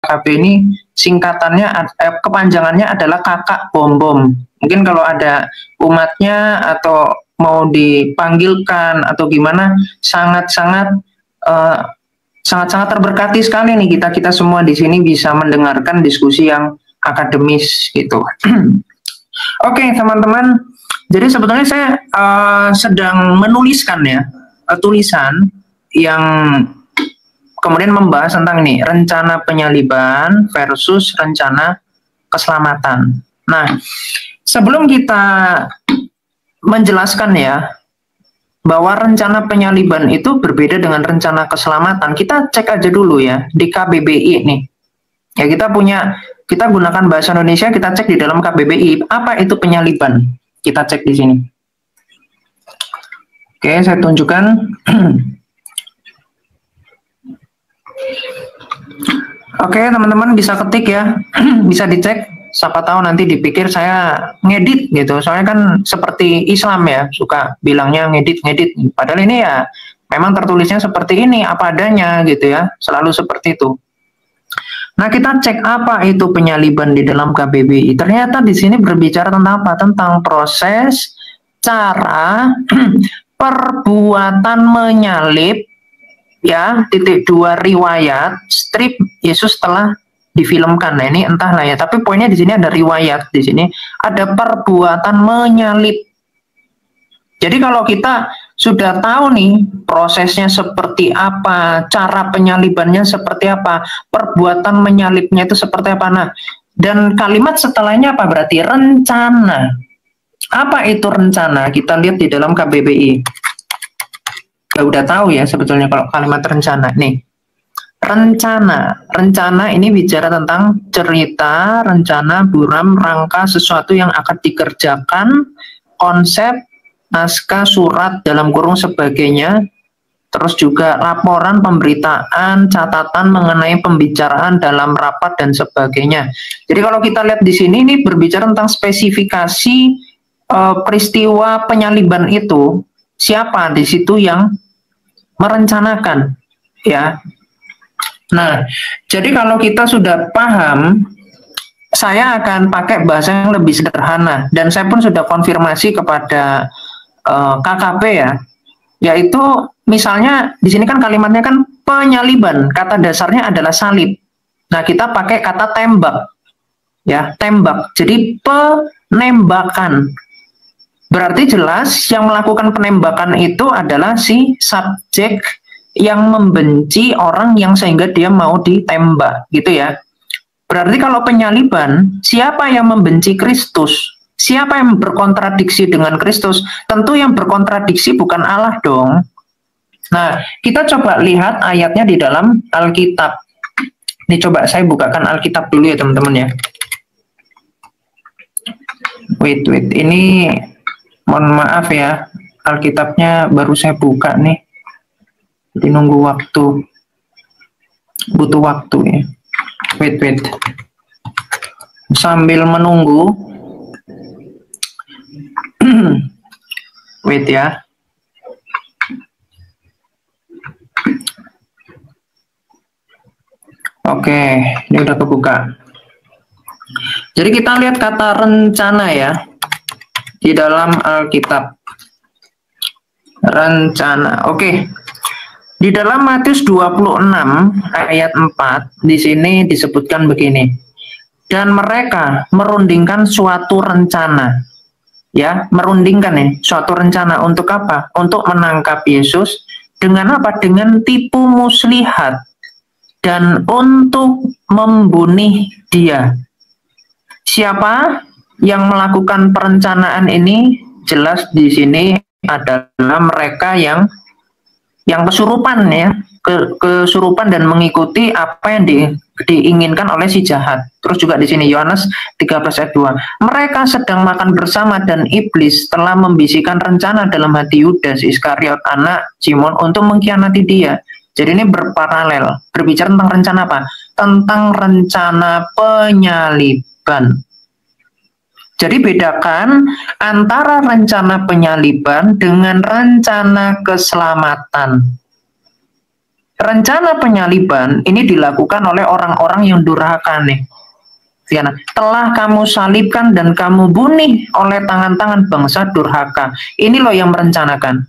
KKB ini singkatannya, kepanjangannya adalah kakak bom-bom. Mungkin kalau ada umatnya atau mau dipanggilkan atau gimana, sangat-sangat terberkati sekali nih kita semua di sini bisa mendengarkan diskusi yang akademis gitu. Oke, teman-teman. Jadi sebetulnya saya sedang menuliskan ya tulisan yang kemudian membahas tentang ini, rencana penyaliban versus rencana keselamatan. Nah, sebelum kita menjelaskan ya bahwa rencana penyaliban itu berbeda dengan rencana keselamatan, kita cek aja dulu ya di KBBI nih. Ya, kita gunakan bahasa Indonesia, kita cek di dalam KBBI apa itu penyaliban. Kita cek di sini. Oke, saya tunjukkan. Oke, teman-teman bisa ketik ya, bisa dicek. Siapa tahu nanti dipikir saya ngedit gitu. Soalnya kan seperti Islam ya, suka bilangnya ngedit. Padahal ini ya memang tertulisnya seperti ini, apa adanya gitu ya, selalu seperti itu. Nah, kita cek apa itu penyaliban di dalam KBBI. Ternyata di sini berbicara tentang apa? Tentang proses, cara, perbuatan menyalib, ya, titik 2 riwayat, strip Yesus telah difilmkan. Nah, ini entahlah ya, tapi poinnya di sini ada riwayat, di sini ada perbuatan menyalib. Jadi kalau kita sudah tahu nih prosesnya seperti apa, cara penyalibannya seperti apa, perbuatan menyalibnya itu seperti apa. Nah, dan kalimat setelahnya apa berarti? Rencana. Apa itu rencana? Kita lihat di dalam KBBI. Ya, udah tahu ya sebetulnya kalau kalimat rencana. Nih, rencana ini bicara tentang cerita, rencana, buram, rangka sesuatu yang akan dikerjakan, konsep, naskah, surat, dalam kurung sebagainya, terus juga laporan, pemberitaan, catatan mengenai pembicaraan dalam rapat dan sebagainya. Jadi kalau kita lihat di sini, ini berbicara tentang spesifikasi peristiwa penyaliban itu, siapa di situ yang merencanakan, ya. Nah, jadi kalau kita sudah paham, saya akan pakai bahasa yang lebih sederhana, dan saya pun sudah konfirmasi kepada KKP ya, yaitu misalnya di sini kan kalimatnya kan penyaliban, kata dasarnya adalah salib. Nah, kita pakai kata tembak, ya, tembak. Jadi penembakan, berarti jelas yang melakukan penembakan itu adalah si subjek yang membenci orang yang sehingga dia mau ditembak, gitu ya. Berarti kalau penyaliban, siapa yang membenci Kristus? Siapa yang berkontradiksi dengan Kristus? Tentu yang berkontradiksi bukan Allah dong. Nah, kita coba lihat ayatnya di dalam Alkitab. Ini coba saya bukakan Alkitab dulu ya teman-teman ya. Wait. Ini mohon maaf ya. Alkitabnya baru saya buka nih. Jadi nunggu waktu. Butuh waktu ya. Wait. Sambil menunggu. Wait ya. Oke, ini udah kebuka. Jadi kita lihat kata rencana ya di dalam Alkitab. Rencana. Oke. Di dalam Matius 26 ayat 4 di sini disebutkan begini. Dan mereka merundingkan suatu rencana. Ya, merundingkan nih suatu rencana untuk apa? Untuk menangkap Yesus dengan apa? Dengan tipu muslihat dan untuk membunuh dia. Siapa yang melakukan perencanaan ini? Jelas di sini adalah mereka yang kesurupan ya, kesurupan dan mengikuti apa yang diinginkan oleh si jahat. Terus juga di sini Yohanes 13 ayat 2. Mereka sedang makan bersama dan iblis telah membisikkan rencana dalam hati Yudas Iskariot anak Simon untuk mengkhianati dia. Jadi ini berparalel, berbicara tentang rencana apa? Tentang rencana penyaliban. Jadi bedakan antara rencana penyaliban dengan rencana keselamatan. rencana penyaliban ini dilakukan oleh orang-orang yang durhaka nih. Tiana, telah kamu salibkan dan kamu bunuh oleh tangan-tangan bangsa durhaka. Ini loh yang merencanakan.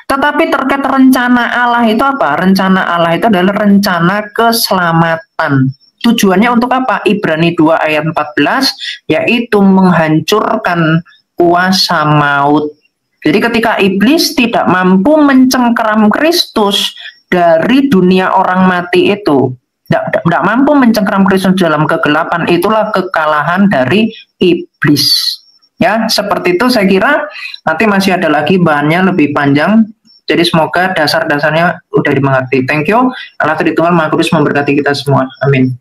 Tetapi terkait rencana Allah itu apa? Rencana Allah itu adalah rencana keselamatan. Tujuannya untuk apa? Ibrani 2 ayat 14, yaitu menghancurkan kuasa maut. Jadi ketika iblis tidak mampu mencengkeram Kristus dari dunia orang mati itu, tidak mampu mencengkeram Kristus dalam kegelapan, itulah kekalahan dari iblis. Ya, seperti itu saya kira nanti masih ada lagi bahannya lebih panjang. Jadi semoga dasar-dasarnya udah dimengerti. Thank you. Allah Tritunggal Maha Kudus memberkati kita semua. Amin.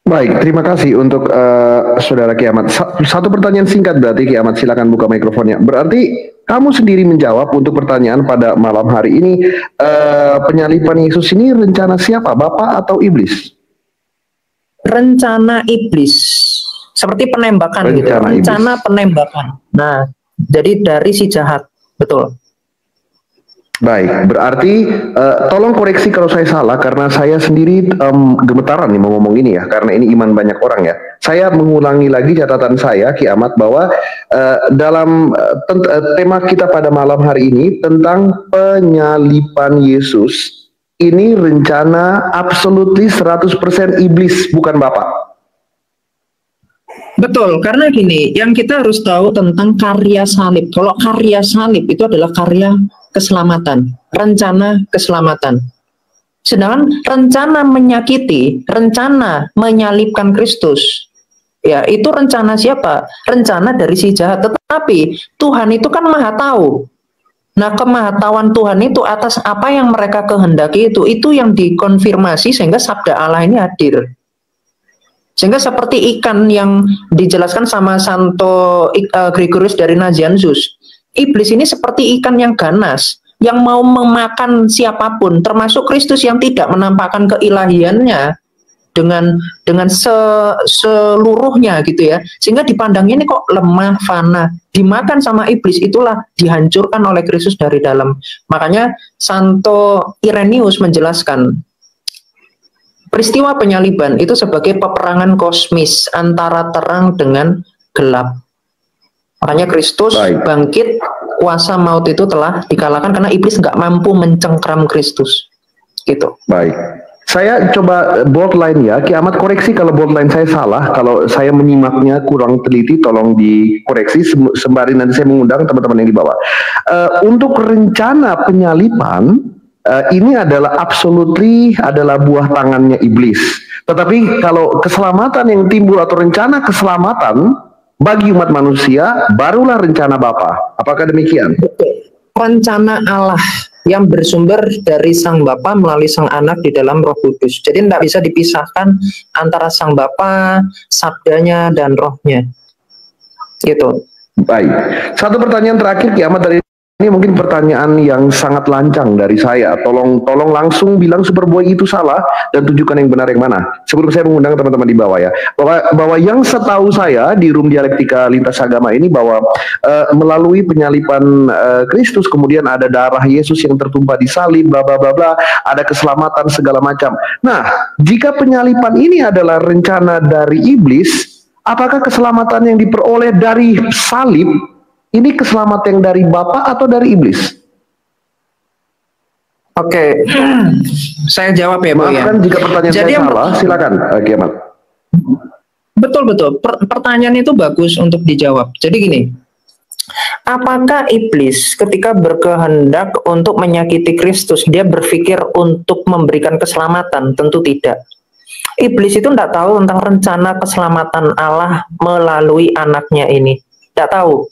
Baik, terima kasih untuk Saudara Kiamat. Satu pertanyaan singkat berarti Kiamat, silakan buka mikrofonnya. Berarti kamu sendiri menjawab untuk pertanyaan pada malam hari ini, penyaliban Yesus ini rencana siapa, Bapak atau iblis? Rencana iblis, seperti penembakan gitu. Rencana penembakan. Nah, jadi dari si jahat, betul. Baik, berarti tolong koreksi kalau saya salah, karena saya sendiri gemetaran nih mau ngomong ini ya, karena ini iman banyak orang ya. Saya mengulangi lagi catatan saya, Kiamat, bahwa dalam tema kita pada malam hari ini tentang penyaliban Yesus, ini rencana absolutely 100% iblis, bukan Bapak. Betul, karena gini, yang kita harus tahu tentang karya salib. Kalau karya salib itu adalah karya keselamatan, rencana keselamatan. Sedangkan rencana menyakiti, rencana menyalibkan Kristus, ya itu rencana siapa? Rencana dari si jahat. Tetapi Tuhan itu kan maha tahu. Nah, kemahatauan Tuhan itu atas apa yang mereka kehendaki itu yang dikonfirmasi sehingga sabda Allah ini hadir. Sehingga seperti ikan yang dijelaskan sama Santo Gregorius dari Nazianzus, iblis ini seperti ikan yang ganas, yang mau memakan siapapun, termasuk Kristus yang tidak menampakkan keilahiannya dengan seluruhnya gitu ya. Sehingga dipandangnya ini kok lemah, fana, dimakan sama iblis, itulah dihancurkan oleh Kristus dari dalam. Makanya Santo Irenaeus menjelaskan peristiwa penyaliban itu sebagai peperangan kosmis antara terang dengan gelap. Makanya Kristus bangkit, kuasa maut itu telah dikalahkan karena iblis nggak mampu mencengkram Kristus. Gitu. Baik. Saya coba boldline ya, Kiamat koreksi kalau boldline saya salah, kalau saya menyimaknya kurang teliti, tolong dikoreksi sembari nanti saya mengundang teman-teman yang di bawah. Untuk rencana penyaliban, ini adalah absolutely adalah buah tangannya iblis. Tetapi kalau keselamatan yang timbul atau rencana keselamatan bagi umat manusia, barulah rencana Bapa. Apakah demikian? Rencana Allah yang bersumber dari Sang Bapa melalui Sang Anak di dalam Roh Kudus. Jadi tidak bisa dipisahkan antara Sang Bapa, sabdanya, dan rohnya. Gitu. Baik. Satu pertanyaan terakhir, Kiamat, dari ini mungkin pertanyaan yang sangat lancang dari saya. Tolong langsung bilang Superboy itu salah dan tunjukkan yang benar yang mana. Sebelum saya mengundang teman-teman di bawah ya. Bahwa yang setahu saya di room dialektika lintas agama ini bahwa melalui penyaliban Kristus kemudian ada darah Yesus yang tertumpah di salib, bla bla bla bla, ada keselamatan segala macam. Nah, jika penyaliban ini adalah rencana dari iblis, apakah keselamatan yang diperoleh dari salib ini keselamatan yang dari Bapa atau dari iblis? Oke, saya jawab ya, Bu. Maafkan jika pertanyaan jadi saya salah, silakan, Kiamat. Betul. Pertanyaan itu bagus untuk dijawab. Jadi gini, apakah iblis ketika berkehendak untuk menyakiti Kristus, dia berpikir untuk memberikan keselamatan? Tentu tidak. Iblis itu tidak tahu tentang rencana keselamatan Allah melalui anaknya ini. Tidak tahu.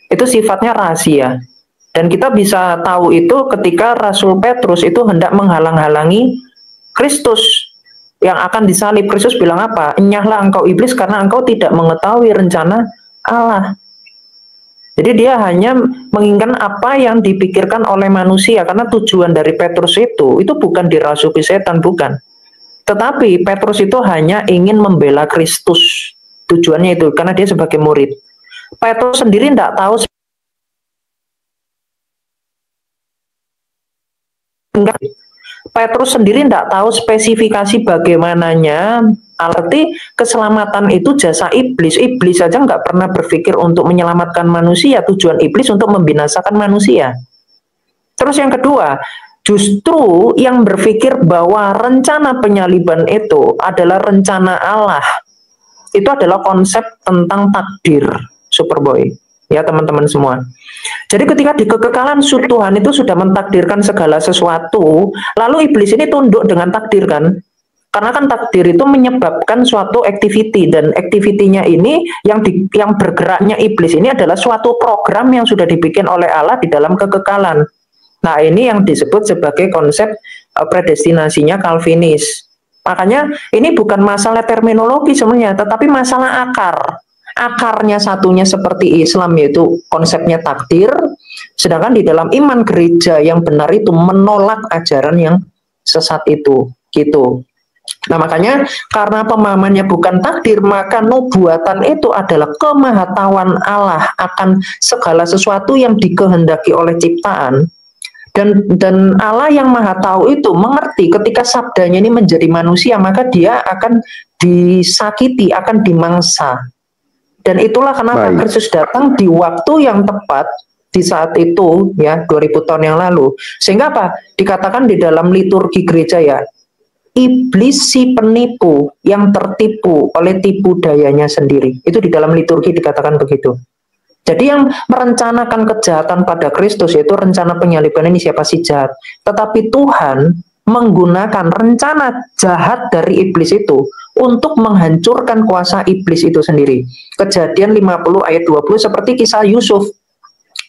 Itu sifatnya rahasia. Dan kita bisa tahu itu ketika Rasul Petrus itu hendak menghalang-halangi Kristus yang akan disalib. Kristus bilang apa? Enyahlah engkau iblis karena engkau tidak mengetahui rencana Allah. Jadi dia hanya menginginkan apa yang dipikirkan oleh manusia, karena tujuan dari Petrus itu bukan dirasuki setan, bukan. Tetapi Petrus itu hanya ingin membela Kristus. Tujuannya itu, karena dia sebagai murid. Petrus sendiri tidak tahu. Petrus sendiri tidak tahu spesifikasi bagaimananya arti keselamatan itu jasa iblis. Iblis saja nggak pernah berpikir untuk menyelamatkan manusia. Tujuan iblis untuk membinasakan manusia. Terus yang kedua, justru yang berpikir bahwa rencana penyaliban itu adalah rencana Allah. Itu adalah konsep tentang takdir, Superboy. Ya teman-teman semua. Jadi ketika di kekekalan Tuhan itu sudah mentakdirkan segala sesuatu, lalu iblis ini tunduk dengan takdir kan? Karena kan takdir itu menyebabkan suatu activity, dan activity-nya ini yang bergeraknya iblis ini adalah suatu program yang sudah dibikin oleh Allah di dalam kekekalan. Nah, ini yang disebut sebagai konsep predestinasinya Calvinis. Makanya ini bukan masalah terminologi sebenarnya, tetapi masalah akar. Akarnya satunya seperti Islam, yaitu konsepnya takdir, sedangkan di dalam iman gereja yang benar itu menolak ajaran yang sesat itu, gitu. Nah, makanya karena pemahamannya bukan takdir, maka nubuatan itu adalah kemahatauan Allah akan segala sesuatu yang dikehendaki oleh ciptaan. Dan Allah yang maha tahu itu mengerti ketika sabdanya ini menjadi manusia, maka dia akan disakiti, akan dimangsa. Dan itulah kenapa Kristus datang di waktu yang tepat di saat itu, ya 2000 tahun yang lalu. Sehingga apa? Dikatakan di dalam liturgi gereja ya, iblis si penipu yang tertipu oleh tipu dayanya sendiri. Itu di dalam liturgi dikatakan begitu. Jadi yang merencanakan kejahatan pada Kristus, yaitu rencana penyaliban ini siapa sih jahat. Tetapi Tuhan menggunakan rencana jahat dari iblis itu untuk menghancurkan kuasa iblis itu sendiri. Kejadian 50 ayat 20 seperti kisah Yusuf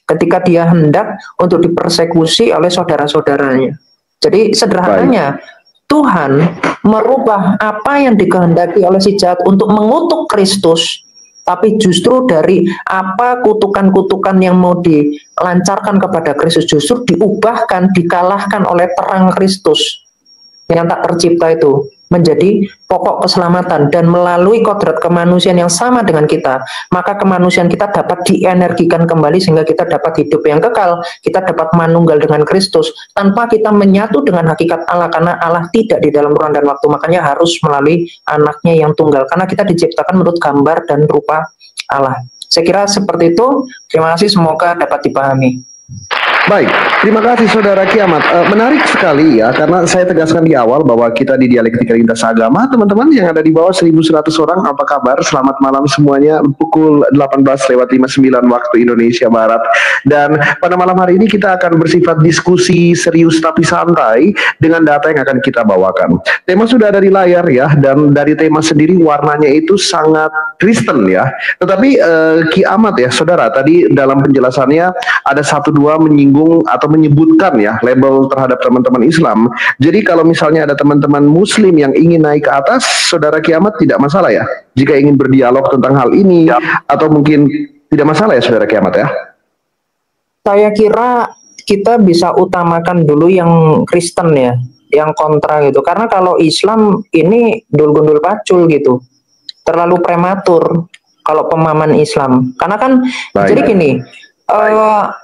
ketika dia hendak untuk dipersekusi oleh saudara-saudaranya. Jadi sederhananya, Tuhan merubah apa yang dikehendaki oleh si jahat untuk mengutuk Kristus, tapi justru dari apa kutukan-kutukan yang mau dilancarkan kepada Kristus justru diubahkan, dikalahkan oleh terang Kristus yang tak tercipta itu menjadi pokok keselamatan. Dan melalui kodrat kemanusiaan yang sama dengan kita, maka kemanusiaan kita dapat dienergikan kembali sehingga kita dapat hidup yang kekal, kita dapat manunggal dengan Kristus tanpa kita menyatu dengan hakikat Allah, karena Allah tidak di dalam ruang dan waktu. Makanya harus melalui anaknya yang tunggal, karena kita diciptakan menurut gambar dan rupa Allah. Saya kira seperti itu. Terima kasih, semoga dapat dipahami. Baik, terima kasih Saudara Kiamat. Menarik sekali ya, karena saya tegaskan di awal bahwa kita di Dialektika Lintas Agama, teman-teman yang ada di bawah 1100 orang, apa kabar? Selamat malam semuanya, pukul 18:59 waktu Indonesia Barat. Dan pada malam hari ini kita akan bersifat diskusi serius tapi santai dengan data yang akan kita bawakan. Tema sudah ada di layar ya, dan dari tema sendiri warnanya itu sangat Kristen ya. Tetapi Kiamat ya, Saudara, tadi dalam penjelasannya ada 1-2 menyinggung atau menyebutkan ya label terhadap teman-teman Islam. Jadi kalau misalnya ada teman-teman Muslim yang ingin naik ke atas, Saudara Kiamat tidak masalah ya jika ingin berdialog tentang hal ini ya, atau mungkin tidak masalah ya Saudara Kiamat ya. Saya kira kita bisa utamakan dulu yang Kristen ya, yang kontra gitu. Karena kalau Islam ini gundul pacul gitu, terlalu prematur kalau pemahaman Islam. Karena kan jadi gini.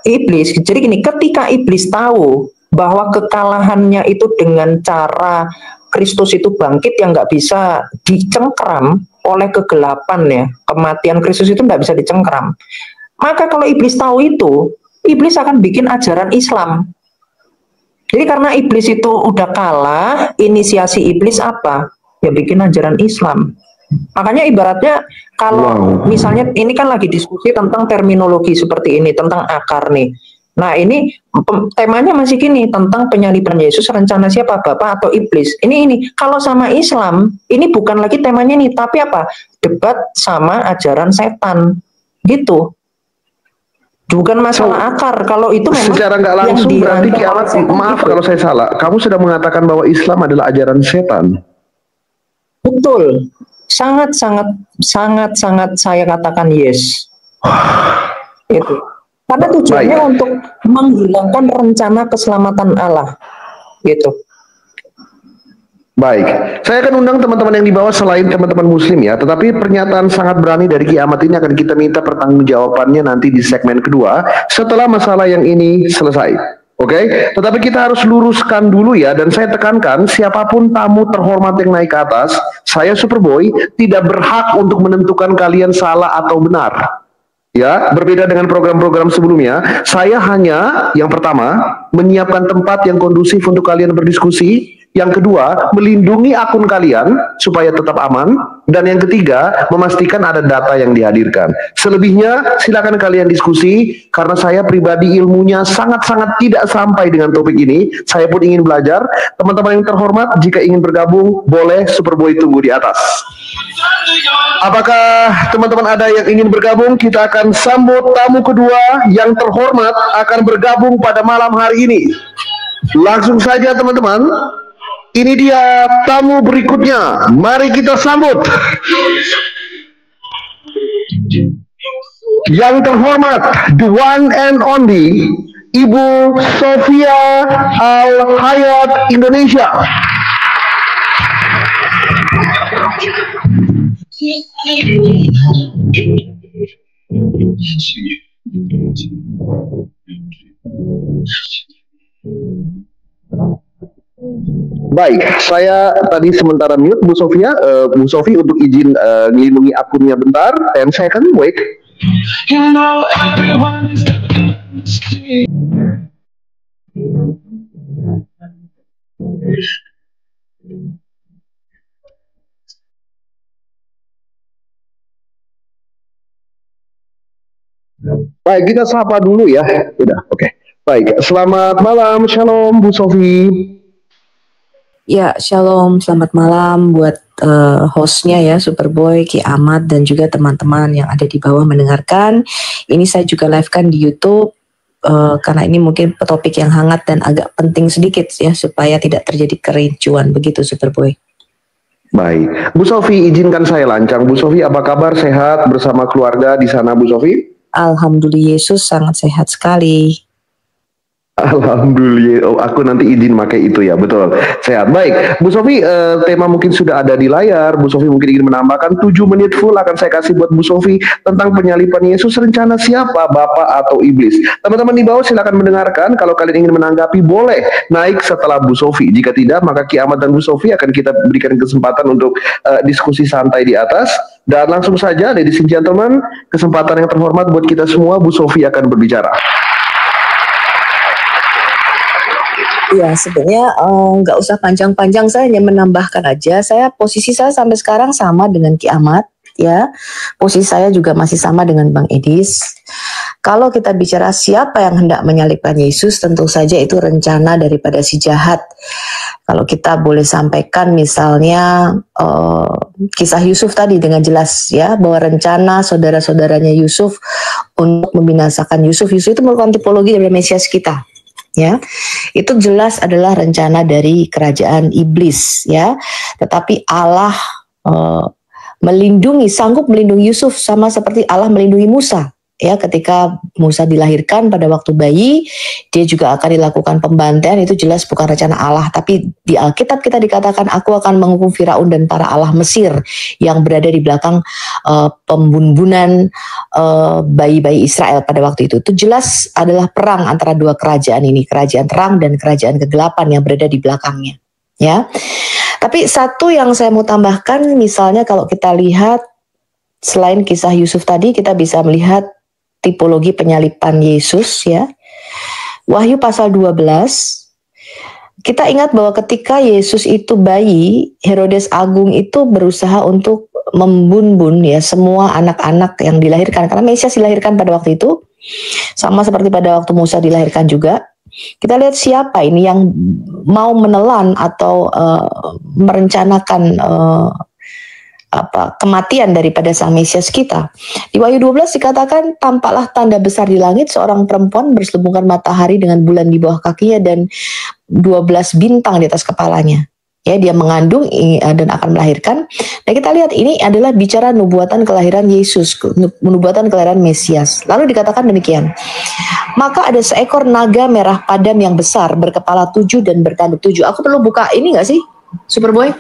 Iblis, jadi gini, ketika iblis tahu bahwa kekalahannya itu dengan cara Kristus itu bangkit yang nggak bisa dicengkram oleh kegelapan ya, kematian Kristus itu nggak bisa dicengkram, maka kalau iblis tahu itu, iblis akan bikin ajaran Islam. Jadi karena iblis itu udah kalah, inisiasi iblis apa? Ya bikin ajaran Islam. Makanya ibaratnya kalau misalnya ini kan lagi diskusi tentang terminologi seperti ini, tentang akar nih. Nah ini temanya masih gini, tentang penyaliban Yesus, rencana siapa, Bapak atau iblis. Ini kalau sama Islam, ini bukan lagi temanya nih, tapi apa? Debat sama ajaran setan, gitu. Bukan masalah akar. Kalau itu memang secara nggak langsung berarti Kiamat, maaf gitu. Kalau saya salah, kamu sudah mengatakan bahwa Islam adalah ajaran setan. Betul. Sangat saya katakan yes. Itu. Karena tujuannya untuk menghilangkan rencana keselamatan Allah. Gitu. Baik, saya akan undang teman-teman yang di bawah selain teman-teman Muslim ya. Tetapi pernyataan sangat berani dari Kiamat ini akan kita minta pertanggungjawabannya nanti di segmen kedua setelah masalah yang ini selesai. Oke, tetapi kita harus luruskan dulu ya, dan saya tekankan siapapun tamu terhormat yang naik ke atas, saya Superboy tidak berhak untuk menentukan kalian salah atau benar. Ya, berbeda dengan program-program sebelumnya, saya hanya yang pertama menyiapkan tempat yang kondusif untuk kalian berdiskusi, yang kedua melindungi akun kalian supaya tetap aman, dan yang ketiga memastikan ada data yang dihadirkan. Selebihnya silakan kalian diskusi, karena saya pribadi ilmunya sangat-sangat tidak sampai dengan topik ini. Saya pun ingin belajar. Teman-teman yang terhormat, jika ingin bergabung boleh Superboy tunggu di atas. Apakah teman-teman ada yang ingin bergabung? Kita akan sambut tamu kedua yang terhormat akan bergabung pada malam hari ini. Langsung saja teman-teman. Ini dia tamu berikutnya. Mari kita sambut. Yang terhormat, the one and only, Ibu Sofia Al-Hayat Indonesia. Baik, saya tadi sementara mute Bu Sofia. Bu Sofi untuk izin melindungi akunnya bentar, dan saya akan wait. Baik, kita sapa dulu ya. Udah, oke. Baik, selamat malam, shalom Bu Sofi. Ya, shalom, selamat malam buat hostnya ya, Superboy, Ki Ahmad, dan juga teman-teman yang ada di bawah mendengarkan. Ini saya juga live-kan di YouTube, karena ini mungkin topik yang hangat dan agak penting sedikit ya, supaya tidak terjadi kericuan, begitu Superboy. Baik, Bu Sofi, izinkan saya lancang. Bu Sofi, apa kabar? Sehat bersama keluarga di sana, Bu Sofi? Alhamdulillah, Yesus sangat sehat sekali. Alhamdulillah, oh, aku nanti izin pakai itu ya, betul. Sehat. Baik, Bu Sofi, tema mungkin sudah ada di layar. Bu Sofi mungkin ingin menambahkan 7 menit full akan saya kasih buat Bu Sofi tentang penyalipan Yesus. Rencana siapa, Bapak atau Iblis? Teman-teman di bawah silakan mendengarkan. Kalau kalian ingin menanggapi boleh naik setelah Bu Sofi. Jika tidak, maka Ki Ahmad dan Bu Sofi akan kita berikan kesempatan untuk diskusi santai di atas. Dan langsung saja, ladies and gentlemen, kesempatan yang terhormat buat kita semua, Bu Sofi akan berbicara. Ya, sebenarnya nggak usah panjang-panjang, saya hanya menambahkan aja. Posisi saya sampai sekarang sama dengan Ki Ahmad, ya. Posisi saya juga masih sama dengan Bang Edis. Kalau kita bicara siapa yang hendak menyalibkan Yesus, tentu saja itu rencana daripada si jahat. Kalau kita boleh sampaikan misalnya kisah Yusuf tadi dengan jelas ya, bahwa rencana saudara-saudaranya Yusuf untuk membinasakan Yusuf itu merupakan tipologi dari Mesias kita. Ya, itu jelas adalah rencana dari kerajaan iblis ya. Tetapi Allah sanggup melindungi Yusuf, sama seperti Allah melindungi Musa. Ya, ketika Musa dilahirkan pada waktu bayi, dia juga akan dilakukan pembantaian. Itu jelas bukan rencana Allah, tapi di Alkitab kita dikatakan, aku akan menghukum Firaun dan para Allah Mesir yang berada di belakang pembunuhan bayi-bayi Israel pada waktu itu. Itu jelas adalah perang antara dua kerajaan ini, kerajaan terang dan kerajaan kegelapan yang berada di belakangnya. Ya, tapi satu yang saya mau tambahkan, misalnya kalau kita lihat selain kisah Yusuf tadi, kita bisa melihat tipologi penyalipan Yesus ya. Wahyu pasal 12, kita ingat bahwa ketika Yesus itu bayi, Herodes Agung itu berusaha untuk membunbun ya semua anak-anak yang dilahirkan, karena Mesias dilahirkan pada waktu itu, sama seperti pada waktu Musa dilahirkan juga. Kita lihat siapa ini yang mau menelan atau merencanakan kematian daripada sang Mesias kita. Di Wahyu 12 dikatakan, tampaklah tanda besar di langit, seorang perempuan berselubungkan matahari dengan bulan di bawah kakinya dan 12 bintang di atas kepalanya. Ya, dia mengandung dan akan melahirkan. Nah, kita lihat ini adalah bicara nubuatan kelahiran Yesus, nubuatan kelahiran Mesias. Lalu dikatakan demikian, maka ada seekor naga merah padam yang besar, berkepala 7 dan bertanduk 7. Aku perlu buka ini nggak sih, Superboy?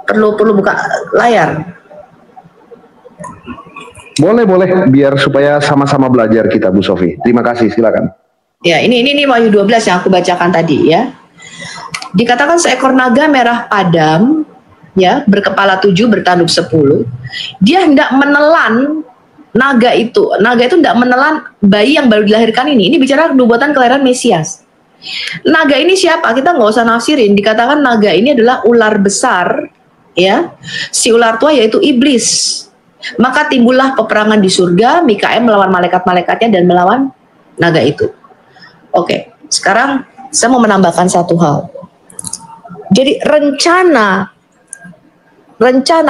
Perlu buka layar. Boleh, biar supaya sama-sama belajar kita, Bu Sofi. Terima kasih, silakan. Ya, ini Wahyu 12 yang aku bacakan tadi ya. Dikatakan seekor naga merah padam, ya, berkepala 7, bertanduk 10. Dia hendak menelan naga itu. Naga itu hendak menelan bayi yang baru dilahirkan ini. Ini bicara nubuatan kelahiran Mesias. Naga ini siapa? Kita nggak usah nafsirin. Dikatakan naga ini adalah ular besar, ya. Si ular tua yaitu iblis. Maka timbullah peperangan di surga. Mikael melawan malaikat-malaikatnya dan melawan naga itu. Oke, sekarang saya mau menambahkan satu hal. Jadi rencana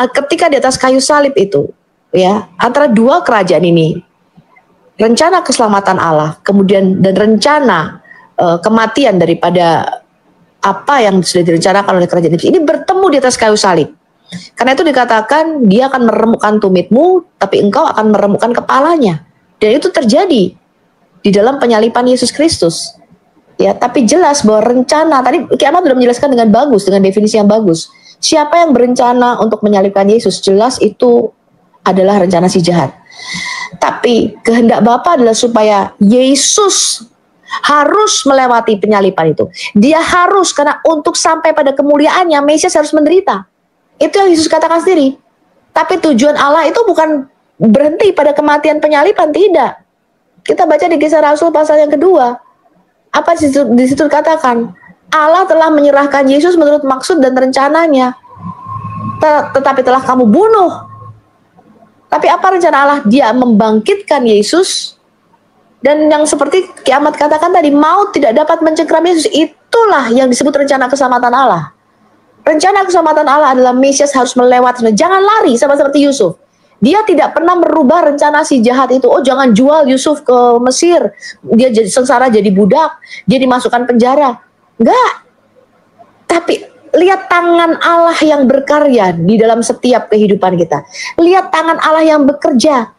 ketika di atas kayu salib itu, ya, antara dua kerajaan ini, rencana keselamatan Allah, kemudian dan rencana kematian daripada apa yang sudah direncanakan oleh kerajaan itu, ini bertemu di atas kayu salib. Karena itu dikatakan dia akan meremukkan tumitmu, tapi engkau akan meremukkan kepalanya. Dan itu terjadi di dalam penyalipan Yesus Kristus. Ya, tapi jelas bahwa rencana tadi Kiamat sudah menjelaskan dengan bagus, dengan definisi yang bagus. Siapa yang berencana untuk menyalibkan Yesus? Jelas itu adalah rencana si jahat. Tapi kehendak Bapa adalah supaya Yesus harus melewati penyalipan itu. Dia harus, karena untuk sampai pada kemuliaannya Mesias harus menderita. Itu yang Yesus katakan sendiri. Tapi tujuan Allah itu bukan berhenti pada kematian penyalipan, tidak. Kita baca di Kisah Rasul pasal yang kedua. Apa di situ dikatakan? Allah telah menyerahkan Yesus menurut maksud dan rencananya. Tetapi telah kamu bunuh. Tapi apa rencana Allah? Dia membangkitkan Yesus. Dan yang seperti Kiamat katakan tadi, maut tidak dapat mencengkeram Yesus. Itulah yang disebut rencana keselamatan Allah. Rencana keselamatan Allah adalah Mesias harus melewati. Jangan lari sama seperti Yusuf. Dia tidak pernah merubah rencana si jahat itu. Oh, jangan jual Yusuf ke Mesir. Dia jadi sengsara, jadi budak. Dia dimasukkan penjara. Enggak. Tapi lihat tangan Allah yang berkarya di dalam setiap kehidupan kita. Lihat tangan Allah yang bekerja.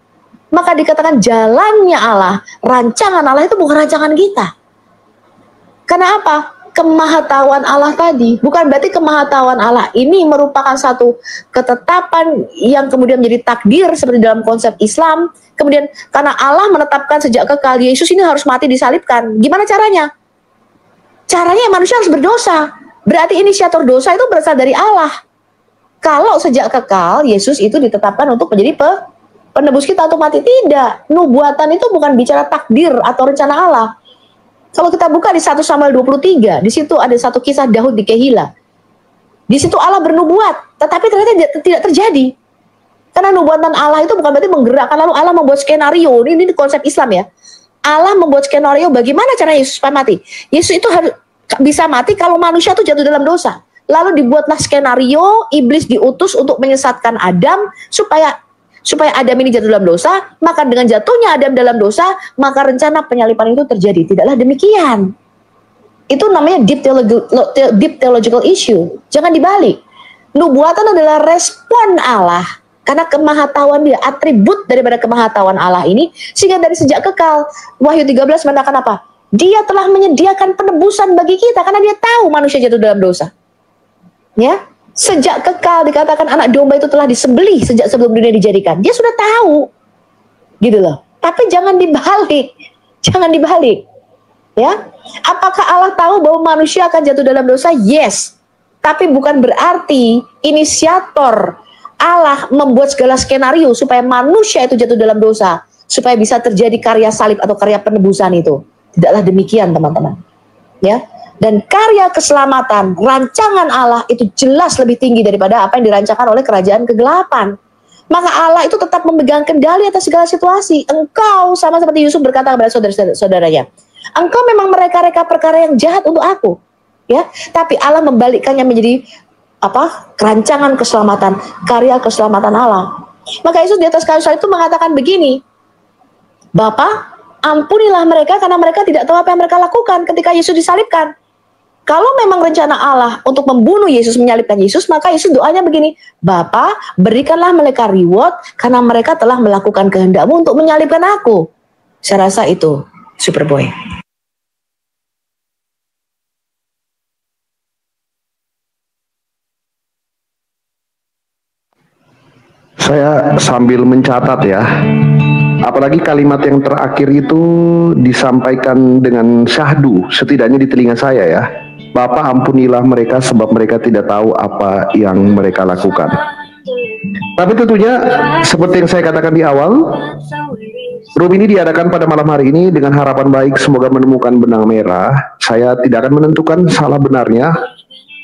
Maka dikatakan jalannya Allah, rancangan Allah itu bukan rancangan kita. Karena apa? Kemahatauan Allah tadi, bukan berarti kemahatauan Allah ini merupakan satu ketetapan yang kemudian menjadi takdir seperti dalam konsep Islam. Kemudian karena Allah menetapkan sejak kekal Yesus ini harus mati disalibkan. Gimana caranya? Caranya manusia harus berdosa. Berarti inisiator dosa itu berasal dari Allah. Kalau sejak kekal Yesus itu ditetapkan untuk menjadi penebus kita untuk mati, tidak. Nubuatan itu bukan bicara takdir atau rencana Allah. Kalau kita buka di 1 Samuel 23, di situ ada satu kisah Daud di Kehila. Di situ Allah bernubuat, tetapi ternyata tidak terjadi. Karena nubuatan Allah itu bukan berarti menggerakkan, lalu Allah membuat skenario. Ini konsep Islam ya. Allah membuat skenario bagaimana cara Yesus supaya mati. Yesus itu harus bisa mati kalau manusia itu jatuh dalam dosa. Lalu dibuatlah skenario, iblis diutus untuk menyesatkan Adam supaya Adam ini jatuh dalam dosa. Maka dengan jatuhnya Adam dalam dosa, maka rencana penyalipan itu terjadi. Tidaklah demikian. Itu namanya deep theological issue. Jangan dibalik. Nubuatan adalah respon Allah karena kemahatauan dia, atribut daripada kemahatauan Allah ini, sehingga dari sejak kekal Wahyu 13 mengatakan apa? Dia telah menyediakan penebusan bagi kita karena dia tahu manusia jatuh dalam dosa. Ya, sejak kekal dikatakan anak domba itu telah disembelih sejak sebelum dunia dijadikan. Dia sudah tahu, gitu loh. Tapi jangan dibalik, ya. Apakah Allah tahu bahwa manusia akan jatuh dalam dosa? Yes. Tapi bukan berarti inisiator Allah membuat segala skenario supaya manusia itu jatuh dalam dosa, supaya bisa terjadi karya salib atau karya penebusan itu. Tidaklah demikian, teman-teman. Ya. Dan karya keselamatan, rancangan Allah itu jelas lebih tinggi daripada apa yang dirancangkan oleh kerajaan kegelapan. Maka Allah itu tetap memegang kendali atas segala situasi. Engkau sama seperti Yusuf berkata kepada saudara-saudaranya, engkau memang mereka-reka perkara yang jahat untuk aku, ya. Tapi Allah membalikkannya menjadi apa? Rancangan keselamatan, karya keselamatan Allah. Maka Yesus di atas kayu salib itu mengatakan begini, Bapa, ampunilah mereka karena mereka tidak tahu apa yang mereka lakukan ketika Yesus disalibkan. Kalau memang rencana Allah untuk membunuh Yesus, menyalibkan Yesus, maka Yesus doanya begini, Bapa, berikanlah mereka reward karena mereka telah melakukan kehendak-Mu untuk menyalibkan aku. Saya rasa itu Superboy. Saya sambil mencatat ya, Apalagi kalimat yang terakhir itu disampaikan dengan syahdu, setidaknya di telinga saya ya. Bapa, ampunilah mereka sebab mereka tidak tahu apa yang mereka lakukan. Tapi tentunya seperti yang saya katakan di awal, room ini diadakan pada malam hari ini dengan harapan baik semoga menemukan benang merah. Saya tidak akan menentukan salah benarnya.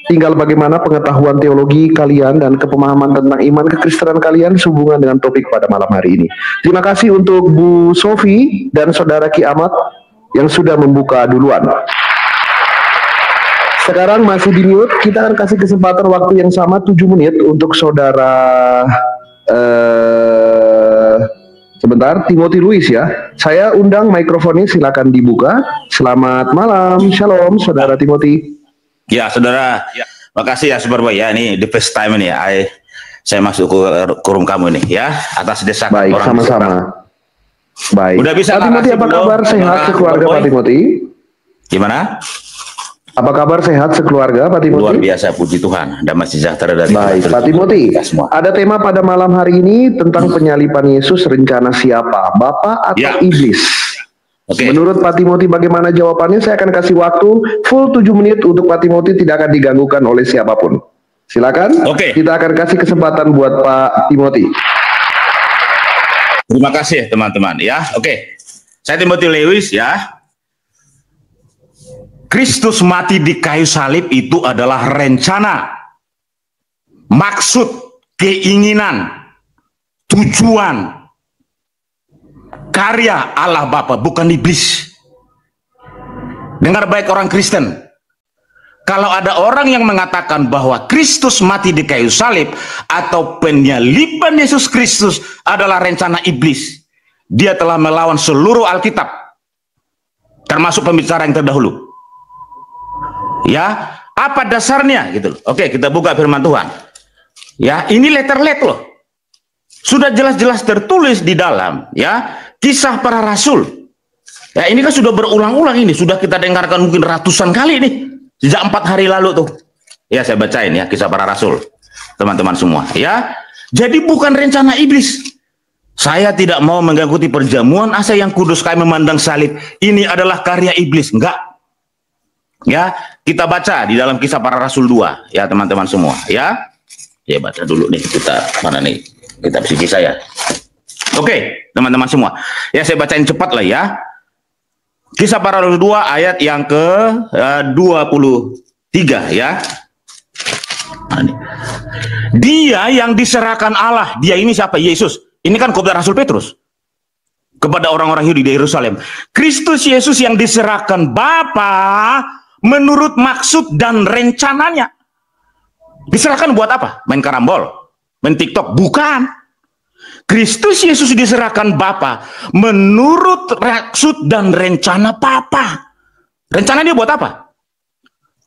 Tinggal bagaimana pengetahuan teologi kalian dan kepemahaman tentang iman kekristenan kalian sehubungan dengan topik pada malam hari ini. Terima kasih untuk Bu Sofi dan Saudara Ki Ahmad yang sudah membuka duluan. Sekarang masih di mute, kita akan kasih kesempatan waktu yang sama 7 menit untuk Saudara sebentar, Timothy Luis ya. Saya undang mikrofonnya, silakan dibuka. Selamat malam, shalom Saudara Timothy. Ya, Saudara. Ya. Makasih ya Superboy ya. Ini the first time ini ya. Saya masuk ke room kamu nih ya. Atas desakan baik, orang. Baik, sama-sama. Baik. Udah bisa Pak Timothy, apa kabar sehat sekeluarga Pak Timothy? Gimana? Apa kabar sehat sekeluarga Pak Timothy? Luar biasa, puji Tuhan. Damai sejahtera dari baik, Pak Timothy. Ada tema pada malam hari ini tentang penyaliban Yesus, rencana siapa? Bapak atau iblis? Okay. Menurut Pak Timothy bagaimana jawabannya? Saya akan kasih waktu full 7 menit untuk Pak Timothy, tidak akan diganggukan oleh siapapun. Silakan. Oke. Kita akan kasih kesempatan buat Pak Timothy. Terima kasih teman-teman ya. Oke. Saya Timothy Lewis ya. Kristus mati di kayu salib itu adalah rencana, maksud, keinginan, tujuan, karya Allah Bapa, bukan iblis. Dengar baik orang Kristen. Kalau ada orang yang mengatakan bahwa Kristus mati di kayu salib atau penyaliban Yesus Kristus adalah rencana iblis, dia telah melawan seluruh Alkitab, termasuk pembicara yang terdahulu. Ya, apa dasarnya gitu. Oke, kita buka firman Tuhan. Ya, ini letter-letter loh. Sudah jelas-jelas tertulis di dalam ya Kisah Para Rasul. Ya, ini kan sudah berulang-ulang ini, sudah kita dengarkan mungkin ratusan kali nih sejak 4 hari lalu tuh. Ya, saya bacain ya Kisah Para Rasul. Teman-teman semua, ya. Jadi bukan rencana iblis. Saya tidak mau mengikuti perjamuan asa yang kudus kami memandang salib. Ini adalah karya iblis, enggak. Ya, kita baca di dalam Kisah Para Rasul 2 ya teman-teman semua ya. Ya baca dulu nih kita, mana nih kitab suci saya. Oke, teman-teman semua. Ya saya bacain cepat lah ya. Kisah Para Rasul 2 ayat yang ke 23 ya. Dia yang diserahkan Allah, dia ini siapa? Yesus. Ini kan khotbah Rasul Petrus kepada orang-orang Yahudi di Yerusalem. Kristus Yesus yang diserahkan Bapa menurut maksud dan rencananya. Diserahkan buat apa? Main karambol, main TikTok? Bukan. Kristus Yesus diserahkan Bapa menurut maksud dan rencana Bapa. Rencana dia buat apa?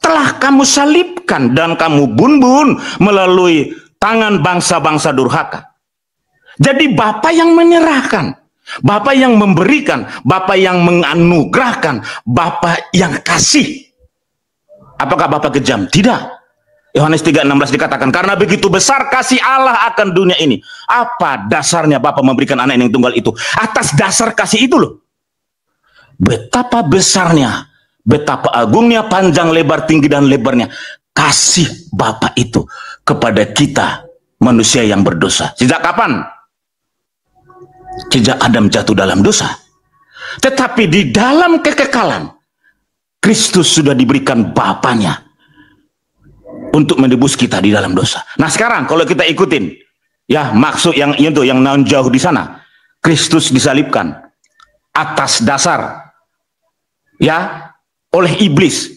Telah kamu salibkan dan kamu bun-bun melalui tangan bangsa-bangsa durhaka. Jadi Bapa yang menyerahkan, Bapa yang memberikan, Bapa yang menganugerahkan, Bapa yang kasih. Apakah Bapa kejam? Tidak. Yohanes 3:16 dikatakan, karena begitu besar kasih Allah akan dunia ini. Apa dasarnya Bapa memberikan anak yang tunggal itu? Atas dasar kasih itu loh. Betapa besarnya, betapa agungnya, panjang, lebar, tinggi, dan lebarnya kasih Bapa itu kepada kita manusia yang berdosa. Sejak kapan? Sejak Adam jatuh dalam dosa. Tetapi di dalam kekekalan, Kristus sudah diberikan Bapanya untuk menebus kita di dalam dosa. Nah sekarang kalau kita ikutin ya maksud yang itu yang non jauh di sana, Kristus disalibkan atas dasar ya oleh iblis.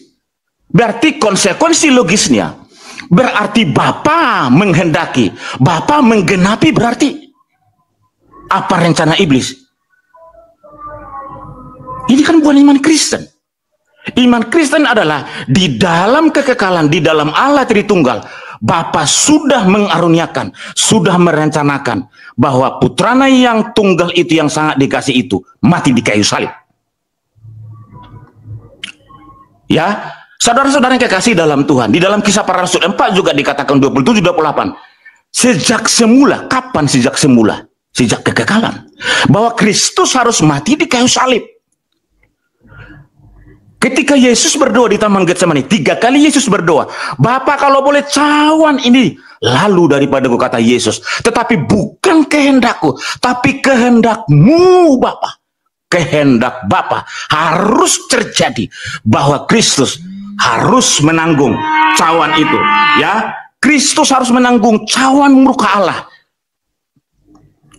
Berarti konsekuensi logisnya berarti Bapa menghendaki, Bapa menggenapi, berarti apa rencana iblis? Ini kan bukan iman Kristen. Iman Kristen adalah di dalam kekekalan, di dalam Allah Tritunggal, Bapa sudah mengaruniakan, sudah merencanakan bahwa putranya yang tunggal itu, yang sangat dikasih itu, mati di kayu salib. Ya, saudara-saudara yang kekasih dalam Tuhan, di dalam Kisah Para Rasul 4 juga dikatakan 27-28. Sejak semula, kapan sejak semula? Sejak kekekalan. bahwa Kristus harus mati di kayu salib. Ketika Yesus berdoa di Taman Getsemani, 3 kali Yesus berdoa, Bapa kalau boleh cawan ini lalu daripadaku, kata Yesus, tetapi bukan kehendakku, tapi kehendak-Mu Bapa. Kehendak Bapa harus terjadi, bahwa Kristus harus menanggung cawan itu, ya. Kristus harus menanggung cawan murka Allah.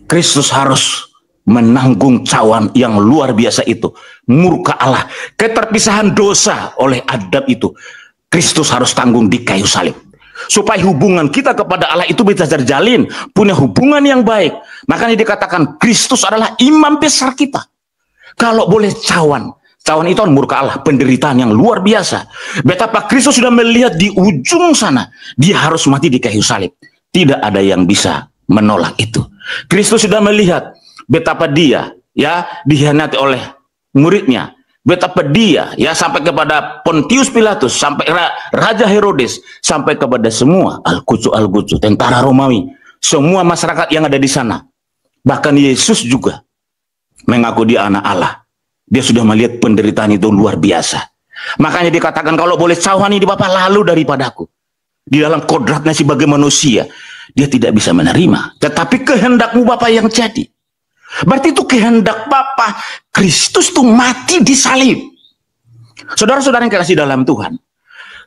Kristus harus menanggung cawan yang luar biasa itu, murka Allah, keterpisahan dosa oleh Adam itu. Kristus harus tanggung di kayu salib, supaya hubungan kita kepada Allah itu bisa terjalin, punya hubungan yang baik. Makanya dikatakan Kristus adalah imam besar kita. Kalau boleh cawan itu kan murka Allah, penderitaan yang luar biasa. Betapa Kristus sudah melihat di ujung sana, dia harus mati di kayu salib. Tidak ada yang bisa menolak itu. Kristus sudah melihat betapa dia, ya, dikhianati oleh muridnya, betapa dia, ya, sampai kepada Pontius Pilatus, sampai Raja Herodes, sampai kepada semua Al-Quds, tentara Romawi, semua masyarakat yang ada di sana. Bahkan Yesus juga mengaku dia anak Allah. Dia sudah melihat penderitaan itu luar biasa. Makanya dikatakan kalau boleh cawan ini Bapa lalu daripadaku. Di dalam kodratnya sebagai manusia, dia tidak bisa menerima. Tetapi kehendak-Mu Bapa yang jadi. Berarti itu kehendak Bapa. Kristus itu mati di salib. Saudara-saudara yang kasih dalam Tuhan,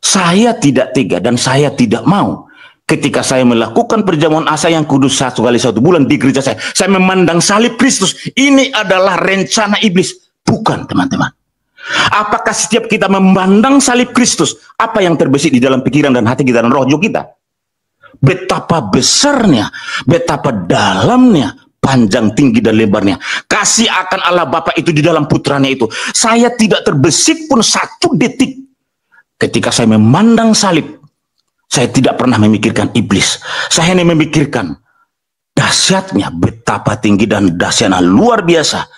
saya tidak tega dan saya tidak mau ketika saya melakukan perjamuan asa yang kudus 1 kali 1 bulan di gereja saya memandang salib Kristus. Ini adalah rencana iblis. Bukan, teman-teman. Apakah setiap kita memandang salib Kristus, apa yang terbesit di dalam pikiran dan hati kita dan roh kita? Betapa besarnya, betapa dalamnya, panjang, tinggi, dan lebarnya kasih akan Allah Bapa itu di dalam putranya itu. Saya tidak terbesit pun 1 detik ketika saya memandang salib. Saya tidak pernah memikirkan iblis. Saya hanya memikirkan dahsyatnya, betapa tinggi dan dahsyatnya luar biasa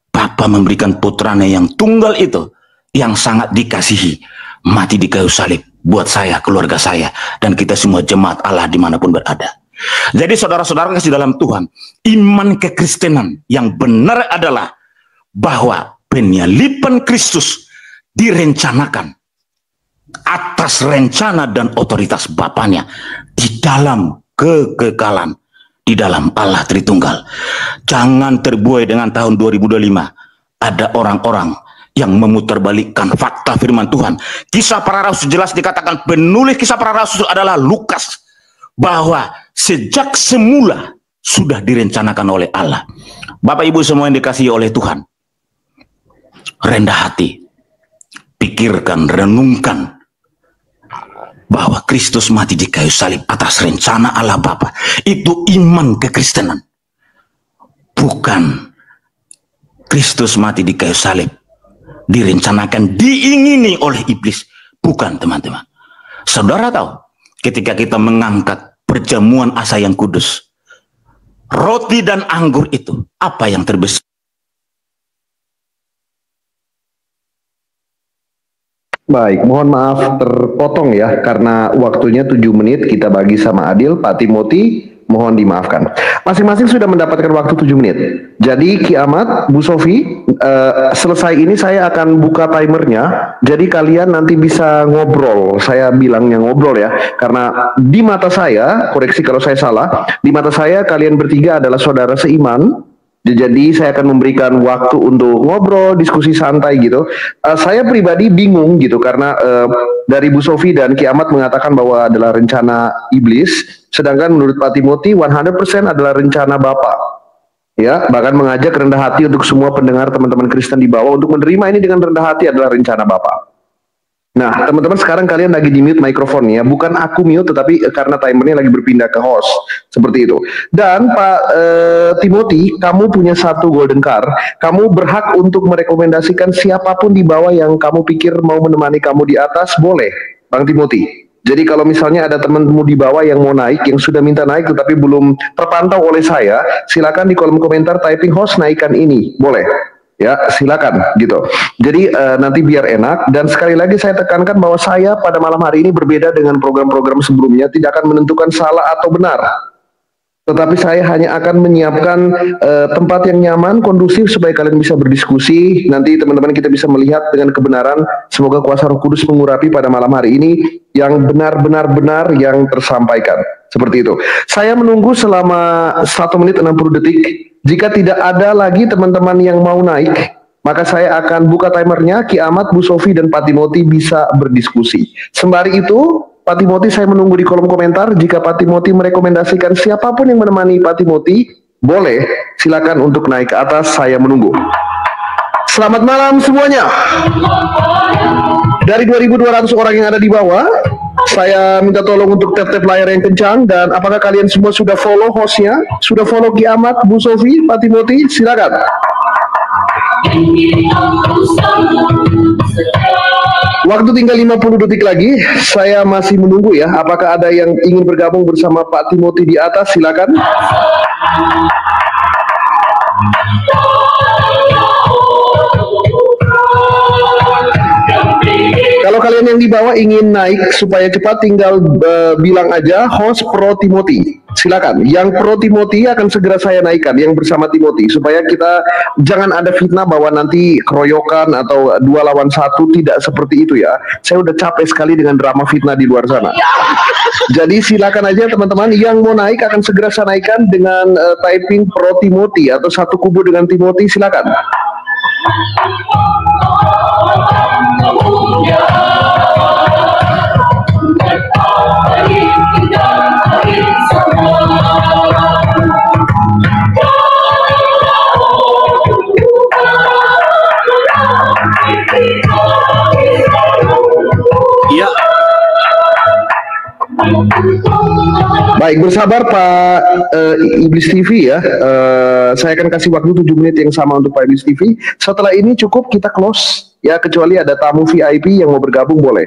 Bapa memberikan putranya yang tunggal itu, yang sangat dikasihi, mati di kayu salib buat saya, keluarga saya, dan kita semua jemaat Allah dimanapun berada. Jadi saudara-saudara kasih dalam Tuhan, iman kekristenan yang benar adalah bahwa penyaliban Kristus direncanakan atas rencana dan otoritas Bapaknya di dalam kekekalan, di dalam Allah Tritunggal. Jangan terbuai dengan tahun 2025 ada orang-orang yang memutarbalikkan fakta firman Tuhan. Kisah para rasul jelas dikatakan, penulis kisah para rasul adalah Lukas, bahwa sejak semula sudah direncanakan oleh Allah. Bapak Ibu semua yang dikasihi oleh Tuhan, rendah hati, pikirkan, renungkan bahwa Kristus mati di kayu salib atas rencana Allah Bapa. Itu iman kekristenan. Bukan Kristus mati di kayu salib direncanakan, diingini oleh iblis. Bukan, teman-teman. Saudara tahu, ketika kita mengangkat perjamuan asa yang kudus, roti dan anggur itu, apa yang terbesar? Baik, mohon maaf terpotong ya, karena waktunya 7 menit kita bagi sama Adil. Pak Timothy, mohon dimaafkan. Masing-masing sudah mendapatkan waktu 7 menit. Jadi Ki Ahmad, Bu Sofi, selesai ini saya akan buka timernya. Jadi kalian nanti bisa ngobrol. Saya bilangnya ngobrol ya, karena di mata saya, koreksi kalau saya salah, di mata saya kalian bertiga adalah saudara seiman. Jadi saya akan memberikan waktu untuk ngobrol, diskusi santai gitu. Saya pribadi bingung gitu karena dari Bu Sofi dan Ki Ahmad mengatakan bahwa adalah rencana iblis, sedangkan menurut Pak Timothy 100% adalah rencana Bapa. Ya, bahkan mengajak rendah hati untuk semua pendengar teman-teman Kristen di bawah untuk menerima ini dengan rendah hati adalah rencana Bapa. Nah, teman-teman sekarang kalian lagi di mute mikrofonnya, bukan aku mute tetapi karena timernya lagi berpindah ke host, seperti itu. Dan Pak Timothy, kamu punya 1 golden card, kamu berhak untuk merekomendasikan siapapun di bawah yang kamu pikir mau menemani kamu di atas, boleh, Bang Timothy. Jadi kalau misalnya ada temanmu di bawah yang mau naik, yang sudah minta naik tetapi belum terpantau oleh saya, silakan di kolom komentar typing host naikkan ini, boleh. Ya, silakan gitu. Jadi nanti biar enak, dan sekali lagi saya tekankan bahwa saya pada malam hari ini berbeda dengan program-program sebelumnya, tidak akan menentukan salah atau benar. tetapi saya hanya akan menyiapkan tempat yang nyaman, kondusif supaya kalian bisa berdiskusi. Nanti teman-teman kita bisa melihat dengan kebenaran. Semoga kuasa Roh Kudus mengurapi pada malam hari ini yang benar-benar yang tersampaikan. Seperti itu. Saya menunggu selama 1 menit 60 detik. Jika tidak ada lagi teman-teman yang mau naik, maka saya akan buka timernya. Ki Ahmad, Bu Sofi, dan Pak Timothy bisa berdiskusi. Sembari itu, Pak Timothy, saya menunggu di kolom komentar. Jika Pak Timothy merekomendasikan siapapun yang menemani Pak Timothy, boleh silakan untuk naik ke atas. Saya menunggu. Selamat malam semuanya. Dari 2.200 orang yang ada di bawah, saya minta tolong untuk tap-tap layar yang kencang. Dan apakah kalian semua sudah follow hostnya? Sudah follow Ki Ahmad, Bu Sofi, Pak Timothy? Silakan. Waktu tinggal 50 detik lagi. Saya masih menunggu ya. Apakah ada yang ingin bergabung bersama Pak Timothy di atas? Silakan. Kalau kalian yang di bawah ingin naik supaya cepat, tinggal bilang aja host pro Timothy. Silakan. Yang pro Timothy akan segera saya naikkan, yang bersama Timothy, supaya kita jangan ada fitnah bahwa nanti keroyokan atau 2 lawan 1. Tidak seperti itu ya. Saya udah capek sekali dengan drama fitnah di luar sana. Jadi silakan aja teman-teman yang mau naik, akan segera saya naikkan dengan typing pro Timothy atau satu kubu dengan Timothy. Silakan. Ya. Baik, bersabar Pak Iblis TV ya. Saya akan kasih waktu 7 menit yang sama untuk Pak Iblis TV. Setelah ini cukup kita close ya, kecuali ada tamu VIP yang mau bergabung boleh.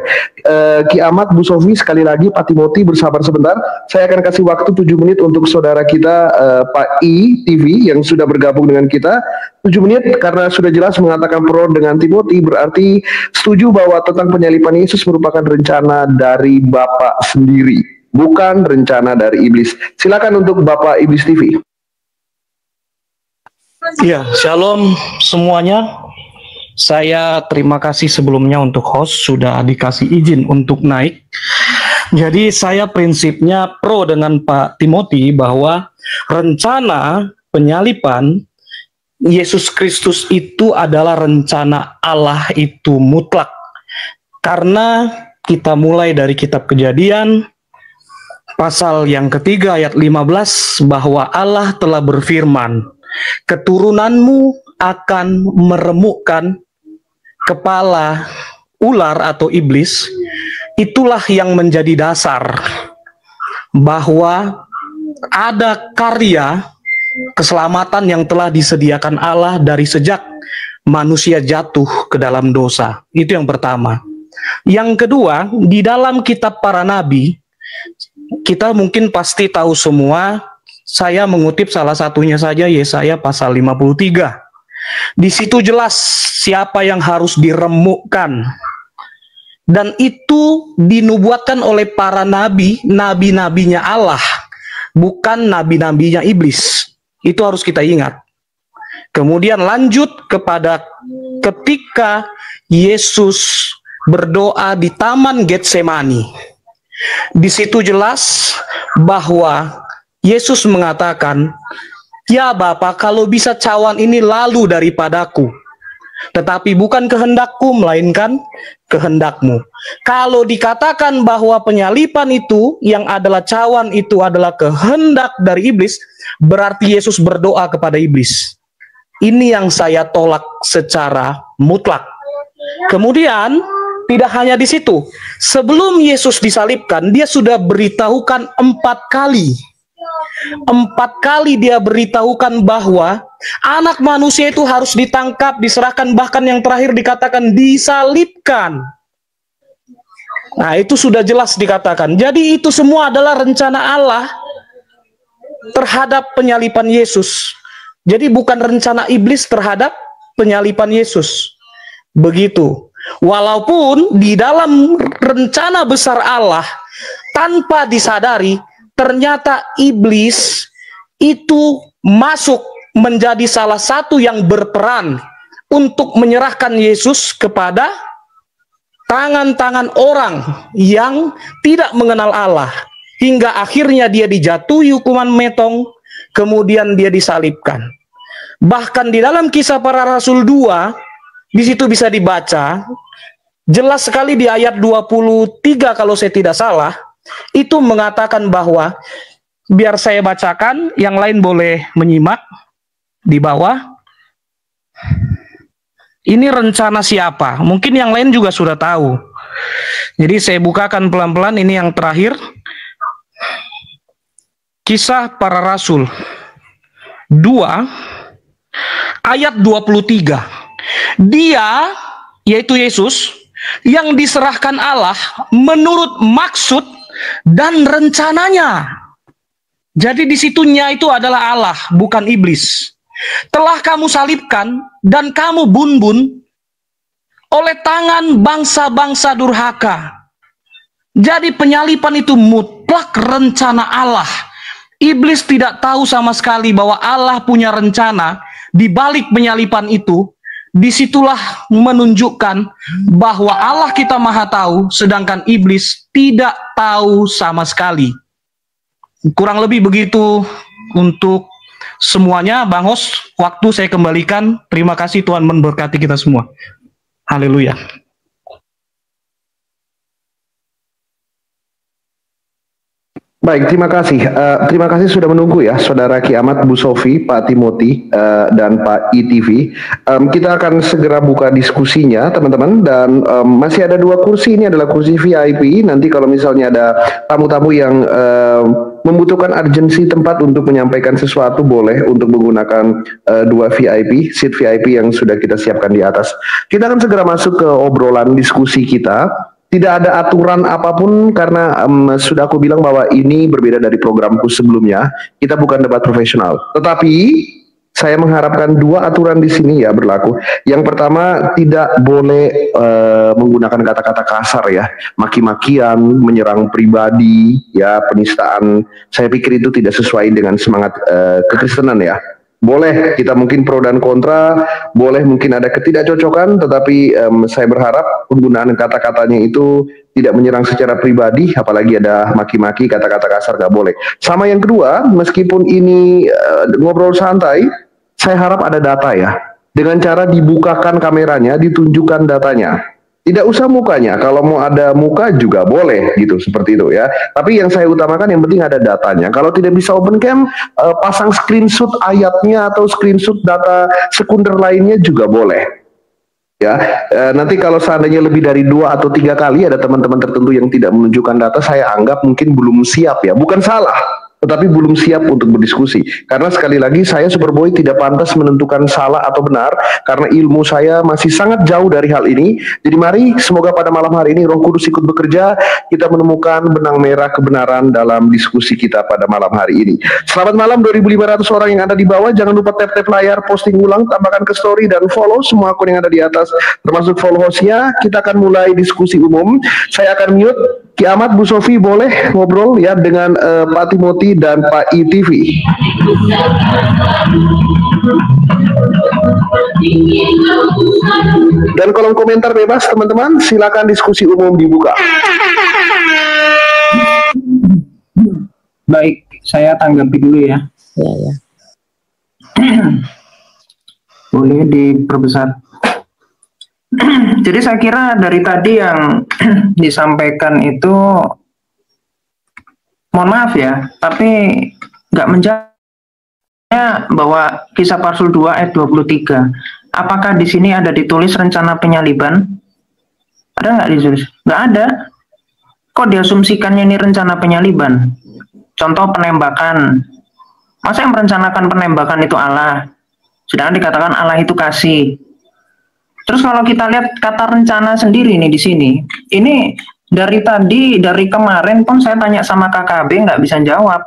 Ki Ahmad, Bu Sofi, sekali lagi Pak Timothy bersabar sebentar. Saya akan kasih waktu 7 menit untuk saudara kita Pak I TV yang sudah bergabung dengan kita. 7 menit karena sudah jelas mengatakan pro dengan Timothy, berarti setuju bahwa tentang penyalipan Yesus merupakan rencana dari Bapak sendiri, bukan rencana dari iblis. Silakan untuk Bapak Iblis TV. Ya, shalom semuanya. Saya terima kasih sebelumnya untuk host sudah dikasih izin untuk naik. Jadi saya prinsipnya pro dengan Pak Timothy bahwa rencana penyalipan Yesus Kristus itu adalah rencana Allah, itu mutlak. Karena kita mulai dari kitab Kejadian pasal yang ketiga ayat 15 bahwa Allah telah berfirman, keturunanmu akan meremukkan kepala ular atau iblis. Itulah yang menjadi dasar bahwa ada karya keselamatan yang telah disediakan Allah dari sejak manusia jatuh ke dalam dosa. Itu yang pertama. Yang kedua, di dalam kitab para nabi, kita mungkin pasti tahu semua. Saya mengutip salah satunya saja, Yesaya pasal 53. Di situ jelas siapa yang harus diremukkan. Dan itu dinubuatkan oleh para nabi, nabi-nabinya Allah, bukan nabi-nabinya iblis. Itu harus kita ingat. Kemudian lanjut kepada ketika Yesus berdoa di Taman Getsemani. Di situ jelas bahwa Yesus mengatakan, ya Bapa, kalau bisa cawan ini lalu daripadaku, tetapi bukan kehendakku, melainkan kehendakmu. Kalau dikatakan bahwa penyalipan itu, yang adalah cawan itu adalah kehendak dari iblis, berarti Yesus berdoa kepada iblis. Ini yang saya tolak secara mutlak. Kemudian, tidak hanya di situ. Sebelum Yesus disalibkan, dia sudah beritahukan 4 kali. 4 kali dia beritahukan bahwa anak manusia itu harus ditangkap, diserahkan, bahkan yang terakhir dikatakan disalibkan. Nah, itu sudah jelas dikatakan. Jadi itu semua adalah rencana Allah terhadap penyalipan Yesus. Jadi bukan rencana iblis terhadap penyalipan Yesus. Begitu. Walaupun di dalam rencana besar Allah tanpa disadari, ternyata iblis itu masuk menjadi salah satu yang berperan untuk menyerahkan Yesus kepada tangan-tangan orang yang tidak mengenal Allah, hingga akhirnya dia dijatuhi hukuman metong, kemudian dia disalibkan. Bahkan di dalam Kisah Para Rasul 2, di situ bisa dibaca jelas sekali di ayat 23 kalau saya tidak salah, itu mengatakan bahwa, biar saya bacakan, yang lain boleh menyimak di bawah. Ini rencana siapa? Mungkin yang lain juga sudah tahu. Jadi saya bukakan pelan-pelan, ini yang terakhir. Kisah Para Rasul 2 ayat 23. Dia, yaitu Yesus, yang diserahkan Allah menurut maksud dan rencananya. Jadi di situnya itu adalah Allah, bukan iblis. Telah kamu salibkan dan kamu bun-bun oleh tangan bangsa-bangsa durhaka. Jadi penyalipan itu mutlak rencana Allah. Iblis tidak tahu sama sekali bahwa Allah punya rencana di balik penyalipan itu. Disitulah menunjukkan bahwa Allah kita maha tahu, sedangkan iblis tidak tahu sama sekali. Kurang lebih begitu untuk semuanya. Bang Hos, waktu saya kembalikan. Terima kasih, Tuhan memberkati kita semua. Haleluya. Baik, terima kasih. Terima kasih sudah menunggu ya, Saudara Kiamat, Bu Sofi, Pak Timothy, dan Pak ITV. Kita akan segera buka diskusinya, teman-teman. Dan masih ada 2 kursi, ini adalah kursi VIP. Nanti kalau misalnya ada tamu-tamu yang membutuhkan urgensi tempat untuk menyampaikan sesuatu, boleh untuk menggunakan 2 VIP, seat VIP yang sudah kita siapkan di atas. Kita akan segera masuk ke obrolan diskusi kita. Tidak ada aturan apapun karena sudah aku bilang bahwa ini berbeda dari programku sebelumnya. Kita bukan debat profesional. Tetapi saya mengharapkan 2 aturan di sini ya berlaku. Yang pertama, tidak boleh menggunakan kata-kata kasar ya, maki-makian, menyerang pribadi, ya penistaan. Saya pikir itu tidak sesuai dengan semangat kekristenan ya. Boleh kita mungkin pro dan kontra, boleh mungkin ada ketidakcocokan, tetapi saya berharap penggunaan kata-katanya itu tidak menyerang secara pribadi, apalagi ada maki-maki, kata-kata kasar nggak boleh. Sama yang kedua, meskipun ini ngobrol santai, saya harap ada data ya. Dengan cara dibukakan kameranya, ditunjukkan datanya. Tidak usah mukanya, kalau mau ada muka juga boleh gitu, seperti itu ya. Tapi yang saya utamakan yang penting ada datanya. Kalau tidak bisa open cam, pasang screenshot ayatnya atau screenshot data sekunder lainnya juga boleh. Ya, nanti kalau seandainya lebih dari 2 atau 3 kali ada teman-teman tertentu yang tidak menunjukkan data, saya anggap mungkin belum siap ya. Bukan salah, tetapi belum siap untuk berdiskusi. Karena sekali lagi saya Superboy tidak pantas menentukan salah atau benar karena ilmu saya masih sangat jauh dari hal ini. Jadi mari semoga pada malam hari ini Roh Kudus ikut bekerja, kita menemukan benang merah kebenaran dalam diskusi kita pada malam hari ini. Selamat malam 2.500 orang yang ada di bawah. Jangan lupa tap-tap layar, posting ulang, tambahkan ke story dan follow semua akun yang ada di atas, termasuk follow hostnya. Kita akan mulai diskusi umum. Saya akan mute. Kiamat, Bu Sofi boleh ngobrol ya dengan Pak Timothy dan Pak ITV. Dan kolom komentar bebas teman-teman, silakan diskusi umum dibuka. Baik, saya tanggapi dulu ya. Ya. Boleh diperbesar. Jadi saya kira dari tadi yang disampaikan itu, mohon maaf ya, tapi nggak menjawab bahwa Kisah Para Rasul 2 ayat 23. Apakah di sini ada ditulis rencana penyaliban? Ada nggak ditulis? Nggak ada. Kok diasumsikannya ini rencana penyaliban? Contoh penembakan. Masa yang merencanakan penembakan itu Allah? Sedangkan dikatakan Allah itu kasih. Terus kalau kita lihat kata rencana sendiri nih di sini, ini dari kemarin pun saya tanya sama KKB nggak bisa jawab.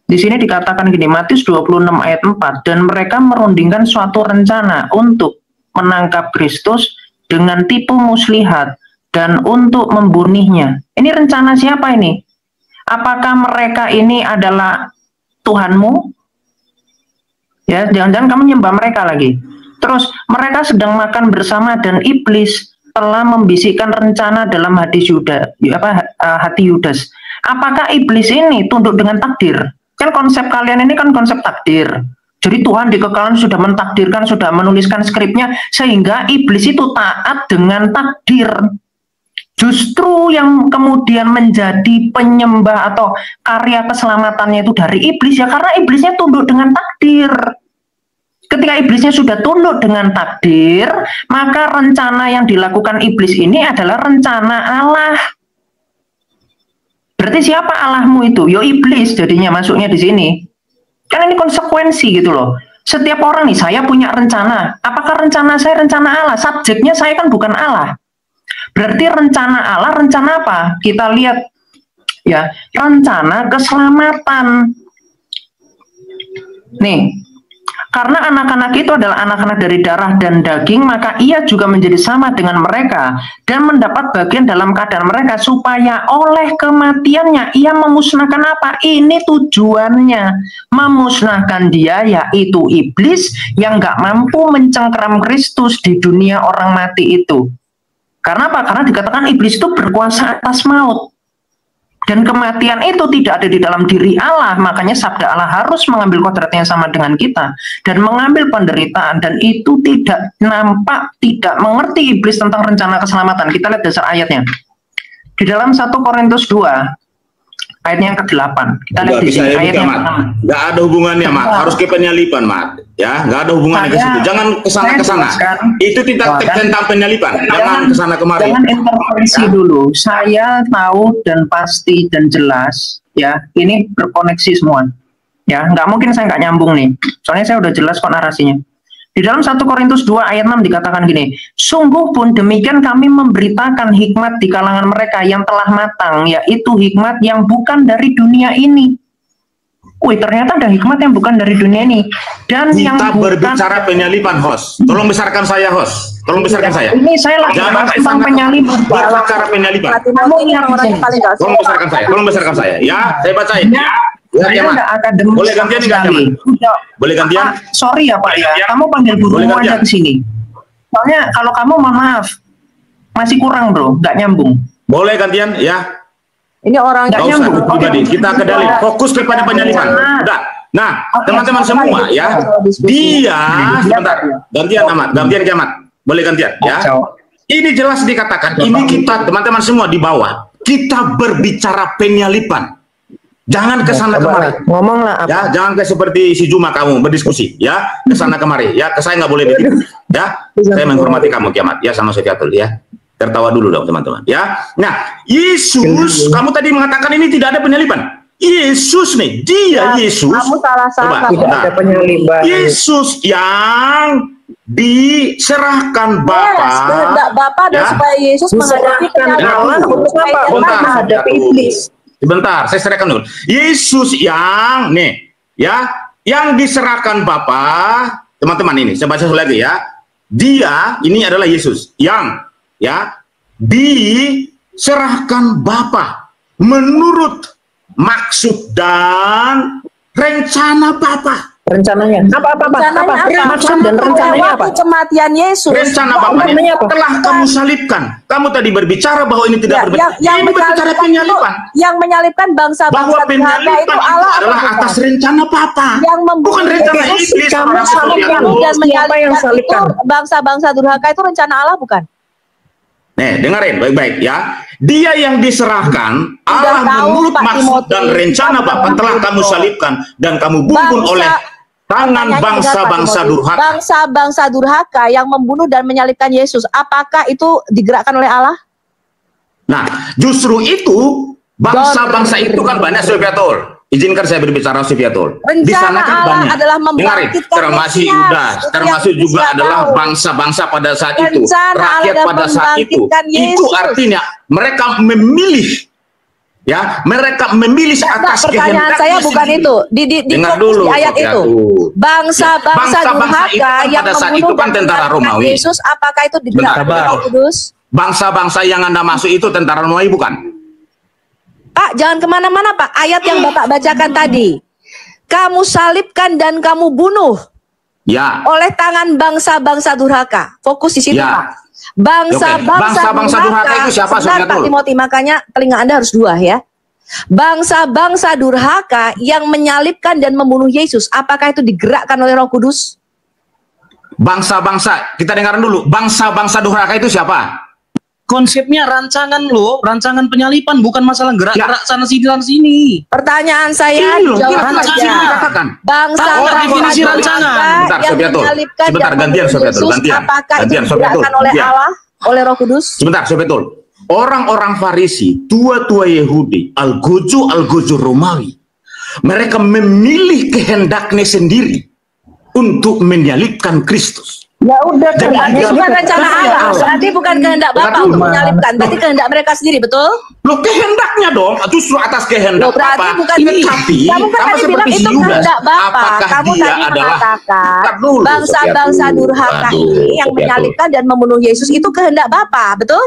Di sini dikatakan gini, Matius 26 ayat 4, dan mereka merundingkan suatu rencana untuk menangkap Kristus dengan tipu muslihat dan untuk membunuhnya. Ini rencana siapa ini? Apakah mereka ini adalah Tuhanmu? Ya, jangan-jangan kamu nyembah mereka lagi. Terus mereka sedang makan bersama dan iblis telah membisikkan rencana dalam hati Yudas. Apakah iblis ini tunduk dengan takdir? Kan konsep kalian ini kan konsep takdir. Jadi Tuhan di kekekalan sudah mentakdirkan, sudah menuliskan skripnya, sehingga iblis itu taat dengan takdir. Justru yang kemudian menjadi penyembah atau karya keselamatannya itu dari iblis, ya karena iblisnya tunduk dengan takdir. Ketika iblisnya sudah tunduk dengan takdir, maka rencana yang dilakukan iblis ini adalah rencana Allah. Berarti siapa Allahmu itu? Yo iblis jadinya masuknya di sini. Kan ini konsekuensi gitu loh. Setiap orang nih, saya punya rencana. Apakah rencana saya rencana Allah? Subjeknya saya kan bukan Allah. Berarti rencana Allah, rencana apa? Kita lihat ya, rencana keselamatan. Nih, karena anak-anak itu adalah anak-anak dari darah dan daging, maka ia juga menjadi sama dengan mereka dan mendapat bagian dalam keadaan mereka, supaya oleh kematiannya ia memusnahkan apa? Ini tujuannya, memusnahkan dia, yaitu iblis yang gak mampu mencengkeram Kristus di dunia orang mati itu. Karena apa? Karena dikatakan iblis itu berkuasa atas maut. Dan kematian itu tidak ada di dalam diri Allah, makanya sabda Allah harus mengambil kodratnya sama dengan kita dan mengambil penderitaan, dan itu tidak nampak, tidak mengerti iblis tentang rencana keselamatan. Kita lihat dasar ayatnya di dalam 1 Korintus 2 ayat yang ke-8. Kita lihat di sini ayat yang pertama. Nggak ada hubungannya, Mat. Harus ke penyalipan, Mat. Ya, nggak ada hubungannya ke situ. Jangan kesana-kesana. Itu tidak tentang penyalipan. Jangan kesana kemari. Jangan intervensi dulu. Saya tahu dan pasti dan jelas, ya, ini berkoneksi semua. Ya, nggak mungkin saya nggak nyambung nih. Soalnya saya udah jelas kok narasinya. Di dalam 1 Korintus 2 ayat 6 dikatakan gini, sungguh pun demikian kami memberitakan hikmat di kalangan mereka yang telah matang, yaitu hikmat yang bukan dari dunia ini. Wih, ternyata ada hikmat yang bukan dari dunia ini. Dan kita yang berbicara penyalipan, host. Tolong besarkan saya, host. Tolong besarkan saya. Ini saya lagi bahas tentang penyalipan. Berbicara penyalipan. Tolong besarkan saya. Tolong besarkan saya. Ya, saya bacain. Ya, boleh gantian nggak, Mas? Boleh gantian? Sorry ya Pak ya, kamu panggil gurumu aja ke sini. Soalnya kalau kamu, mohon maaf, masih kurang bro, nggak nyambung. Boleh gantian ya? Ini orang nggak usah pribadi, kita ke dalil, fokus kepada penyalipan. Udah. Nah, teman-teman semua ya, dia sebentar, gantian Ahmad, gantian Kiamat, boleh gantian ya? Ini jelas dikatakan, ini kita teman-teman semua di bawah, kita berbicara penyalipan. Jangan ke sana kemari. ngomonglah apa? Ya, jangan kayak seperti si Juma kamu berdiskusi, ya, ke sana kemari. Ya, ke saya nggak boleh begitu. Ya, saya menghormati kamu Kiamat, ya, sama Sofiatul, ya. Tertawa dulu dong teman-teman, ya. Nah, Yesus, kamu tadi mengatakan ini tidak ada penyalipan. Yesus nih, dia Yesus. Kamu salah. Tidak ada penyalipan. Yesus yang diserahkan Bapa. Kehendak Bapa dan supaya Yesus menghadapi penyalipan untuk menghadapi iblis. Sebentar, saya serahkan dulu. Yesus yang nih, ya, yang diserahkan Bapa, teman-teman ini, saya baca lagi ya. Dia ini adalah Yesus yang, ya, diserahkan Bapa menurut maksud dan rencana Bapa. Rencananya apa? Maksud dan rencananya apa? Kematian Yesus. Rencana Bapaknya telah kamu salibkan. Kamu tadi berbicara bahwa ini tidak berbeda. Ini berbicara penyalipan. Yang menyalibkan bangsa-bangsa durhaka itu Allah adalah atas rencana Bapa. Yang bukan rencana iblis. Kamu salibkan dan menyalibkan itu bangsa-bangsa durhaka itu rencana Allah bukan? Nih, dengerin baik-baik ya. Dia yang diserahkan, Allah menurut maksud dan rencana Bapa telah kamu salibkan dan kamu bunuh oleh tangan bangsa-bangsa durhaka. Bangsa-bangsa durhaka yang membunuh dan menyalibkan Yesus, apakah itu digerakkan oleh Allah? Nah, justru itu bangsa-bangsa itu kan banyak, Sofiatul. Izinkan saya berbicara, Sofiatul. Di sana kan banyak. Adalah membangkitkan termasuk Yudas, termasuk juga adalah bangsa-bangsa pada saat itu, rakyat pada saat itu. Itu artinya mereka memilih. Ya, mereka memilih atas kehendak. Pertanyaan saya bukan itu. Dengar dulu, di ayat itu. Bangsa-bangsa durhaka yang pada saat itu kan tentara Romawi. Yesus, apakah itu digerakkan oleh Kudus? Bangsa-bangsa yang Anda masuk itu tentara Romawi bukan? Pak, jangan kemana-mana Pak. Ayat yang Bapak bacakan tadi. Kamu salibkan dan kamu bunuh Ya. Oleh tangan bangsa-bangsa durhaka. Fokus di situ, Ya. Pak. Bangsa-bangsa durhaka itu siapa, sebentar, Pak Timothy, makanya telinga Anda harus dua ya. Bangsa-bangsa durhaka yang menyalibkan dan membunuh Yesus, apakah itu digerakkan oleh Roh Kudus? Bangsa-bangsa, kita dengarkan dulu. Bangsa-bangsa durhaka itu siapa? Konsepnya rancangan loh, rancangan penyalipan, bukan masalah gerak-gerak sana sini. Pertanyaan saya Ini loh, jawab kita saja. katakan. Bangsa Tahu definisi rancangan? Sebentar, yang Sofiatul. menyalibkan Sebentar, dan gantian, membunuh Sofiatul, Yesus, gantian. apakah itu Gantian, Sofiatul, digerakkan oleh gantian. Allah, oleh Roh Kudus? Sebentar, betul. Orang-orang Farisi, tua-tua Yahudi, Al-Gojo Romawi, mereka memilih kehendaknya sendiri untuk menyalibkan Kristus. Ya udah, berarti Jadi, bukan rencana ya, Allah, ya. berarti bukan kehendak Bapak Betul. untuk menyalibkan, berarti kehendak mereka sendiri, betul? Loh, kehendaknya dong, justru atas kehendak Loh, berarti Bapak. bukan Ini tapi, kamu kan sama tadi bilang seperti itu Yudas, kehendak Bapak. apakah Kamu dia tadi adalah mengatakan Bentar dulu, bangsa-bangsa Sofiatul. durhaka Aduh, ini yang Sofiatul. menyalibkan dan membunuh Yesus itu kehendak Bapak, betul?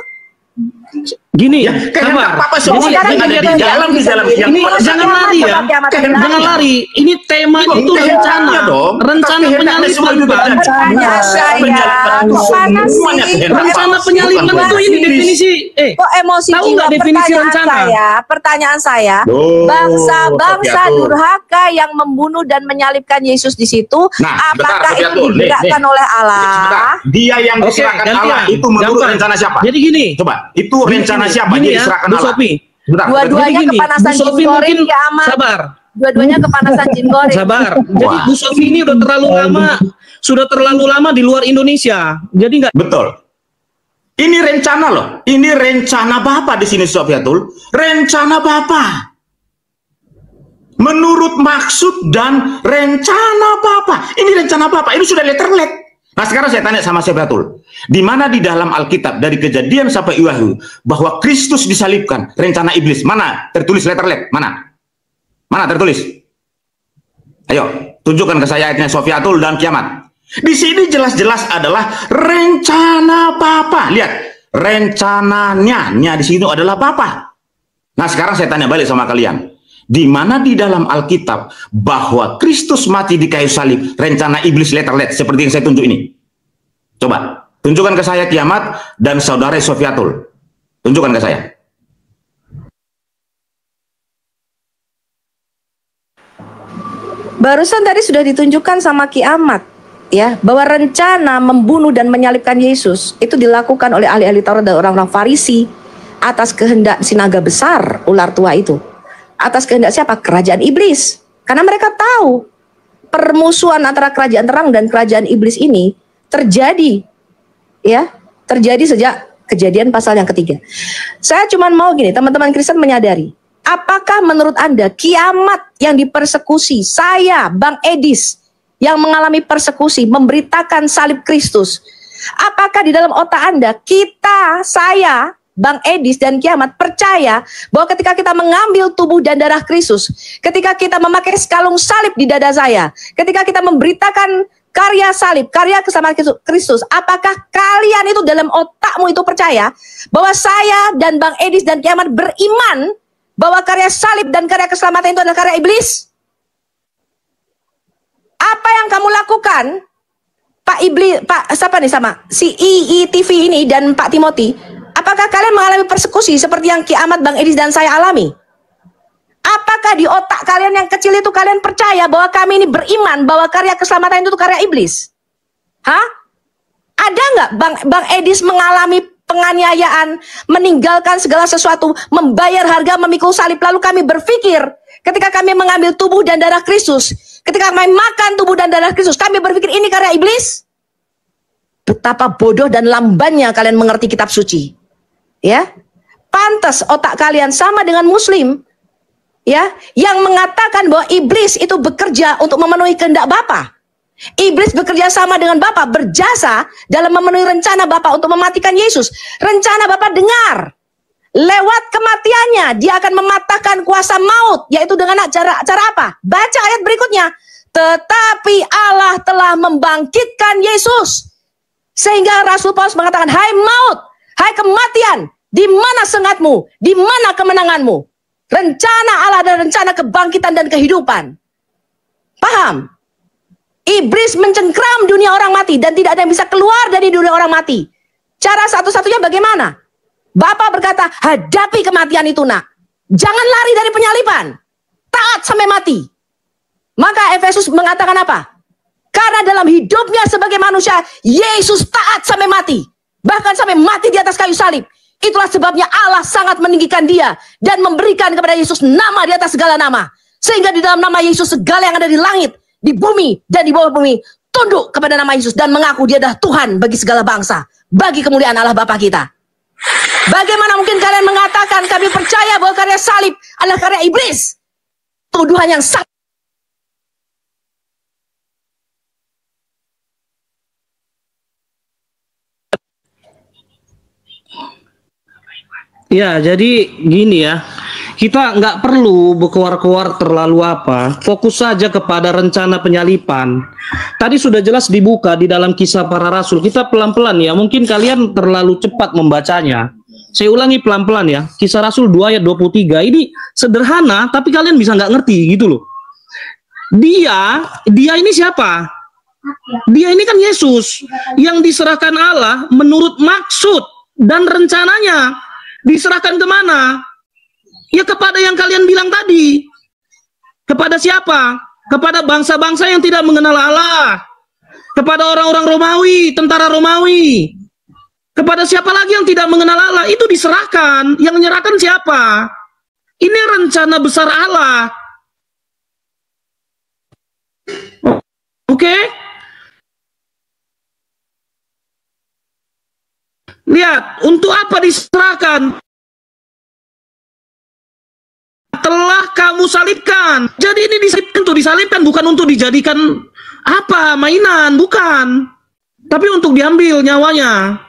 Gini, Ya, kehendak sabar. Papa semua Sekarang yang ada gini, di dalam yang Ini pada jangan saat- lari ya, jangan lari. Ini tema Ini itu rencana, kehendaknya dong. rencana Kehendaknya semua penyalipan, itu Pak. terjadi. Pertanyaan saya, Penyalipan itu kemana semuanya sih? kehendak Rencana Bapak. penyalipan Bukan itu ini Tuhan. definisi. Kok emosi Tahu jiwa? nggak definisi rencana? Pertanyaan saya, Loh, bangsa-bangsa Sofiatul. durhaka yang membunuh dan menyalibkan Yesus di situ, Nah, apakah sebentar, itu Sofiatul. digerakkan Nih. oleh Sebentar. Allah? Dia yang Oke, diserahkan gantian. Allah itu menurut Gampang. rencana siapa? Jadi gini. Coba, itu rencana Gini, siapa? gini Dia ya, diserahkan Bu Allah. Sofi. Sebentar. Dua-duanya Jadi gini, kepanasan Bu jin Sofi goreng, mungkin kiamat. sabar. Dua-duanya kepanasan jin goreng. Sabar. Jadi Wah. Bu Sofi ini sudah terlalu lama di luar Indonesia. Jadi nggak Betul. Ini rencana loh. Ini rencana Bapak di sini, Sofiatul. Rencana Bapak. Menurut maksud dan rencana Bapak. Ini rencana Bapak. Ini sudah letterlet. Nah, sekarang saya tanya sama Sofiatul. Di mana di dalam Alkitab dari Kejadian sampai Wahyu bahwa Kristus disalibkan, rencana iblis? Mana tertulis letterlet? Mana? Mana tertulis? Ayo, tunjukkan ke saya ayatnya, Sofiatul dan Kiamat. Di sini jelas-jelas adalah rencana Bapa. Lihat, rencananya di sini adalah Bapa. Nah, sekarang saya tanya balik sama kalian. Di mana di dalam Alkitab bahwa Kristus mati di kayu salib, rencana iblis letterlet seperti yang saya tunjuk ini? Coba, tunjukkan ke saya Kiamat dan saudara Sofiatul. Tunjukkan ke saya. Barusan tadi sudah ditunjukkan sama Kiamat, ya, bahwa rencana membunuh dan menyalibkan Yesus itu dilakukan oleh ahli-ahli Taurat dan orang-orang Farisi atas kehendak sinaga besar ular tua itu. Atas kehendak siapa? Kerajaan iblis. Karena mereka tahu permusuhan antara kerajaan terang dan kerajaan iblis ini terjadi, ya, terjadi sejak Kejadian pasal yang ketiga. Saya cuma mau gini, teman-teman Kristen menyadari, apakah menurut Anda Kiamat yang dipersekusi, saya, Bang Edis, yang mengalami persekusi, memberitakan salib Kristus, apakah di dalam otak Anda, kita, saya, Bang Edis dan Kiamat percaya bahwa ketika kita mengambil tubuh dan darah Kristus, ketika kita memakai sekalung salib di dada saya, ketika kita memberitakan karya salib, karya keselamatan Kristus, apakah kalian itu dalam otakmu itu percaya bahwa saya dan Bang Edis dan Kiamat beriman bahwa karya salib dan karya keselamatan itu adalah karya iblis? Apa yang kamu lakukan, Pak Iblis, Pak siapa nih sama si IITV ini dan Pak Timothy? Apakah kalian mengalami persekusi seperti yang Kiamat, Bang Edis dan saya alami? Apakah di otak kalian yang kecil itu kalian percaya bahwa kami ini beriman bahwa karya keselamatan itu karya iblis? Hah? Ada nggak Bang Edis mengalami penganiayaan, meninggalkan segala sesuatu, membayar harga, memikul salib, lalu kami berpikir ketika kami mengambil tubuh dan darah Kristus, ketika kami makan tubuh dan darah Kristus, kami berpikir ini karya iblis? Betapa bodoh dan lambannya kalian mengerti kitab suci. Ya, pantas otak kalian sama dengan Muslim, ya, yang mengatakan bahwa iblis itu bekerja untuk memenuhi kehendak Bapa. Iblis bekerja sama dengan Bapa, berjasa dalam memenuhi rencana Bapa untuk mematikan Yesus. Rencana Bapa dengar, lewat kematiannya dia akan mematahkan kuasa maut, yaitu dengan cara apa? Baca ayat berikutnya. Tetapi Allah telah membangkitkan Yesus, sehingga Rasul Paulus mengatakan, hai maut, hai kematian, di mana sengatmu? Di mana kemenanganmu? Rencana Allah adalah rencana kebangkitan dan kehidupan. Paham? Iblis mencengkram dunia orang mati dan tidak ada yang bisa keluar dari dunia orang mati. Cara satu-satunya bagaimana? Bapa berkata, hadapi kematian itu nak. Jangan lari dari penyaliban. Taat sampai mati. Maka Efesus mengatakan apa? Karena dalam hidupnya sebagai manusia, Yesus taat sampai mati. Bahkan sampai mati di atas kayu salib. Itulah sebabnya Allah sangat meninggikan dia dan memberikan kepada Yesus nama di atas segala nama. Sehingga di dalam nama Yesus segala yang ada di langit, di bumi, dan di bawah bumi tunduk kepada nama Yesus dan mengaku dia adalah Tuhan bagi segala bangsa, bagi kemuliaan Allah Bapa kita. Bagaimana mungkin kalian mengatakan kami percaya bahwa karya salib adalah karya iblis? Tuduhan yang sangat. Ya, jadi gini ya, kita nggak perlu berkuar-kuar terlalu apa, fokus saja kepada rencana penyalipan. Tadi sudah jelas dibuka di dalam Kisah Para Rasul. Kita pelan-pelan ya, mungkin kalian terlalu cepat membacanya. Saya ulangi pelan-pelan ya, Kisah Rasul 2 ayat 23, ini sederhana, tapi kalian bisa nggak ngerti gitu loh. Dia ini siapa? Dia ini kan Yesus, yang diserahkan Allah menurut maksud dan rencananya. Diserahkan kemana? Ya kepada yang kalian bilang tadi. Kepada siapa? Kepada bangsa-bangsa yang tidak mengenal Allah. Kepada orang-orang Romawi, tentara Romawi. Kepada siapa lagi yang tidak mengenal Allah? Itu diserahkan. Yang menyerahkan siapa? Ini rencana besar Allah. Oke? Lihat, untuk apa diserahkan? Telah kamu salibkan. Jadi ini disalibkan bukan untuk dijadikan apa, mainan, bukan. Tapi untuk diambil nyawanya.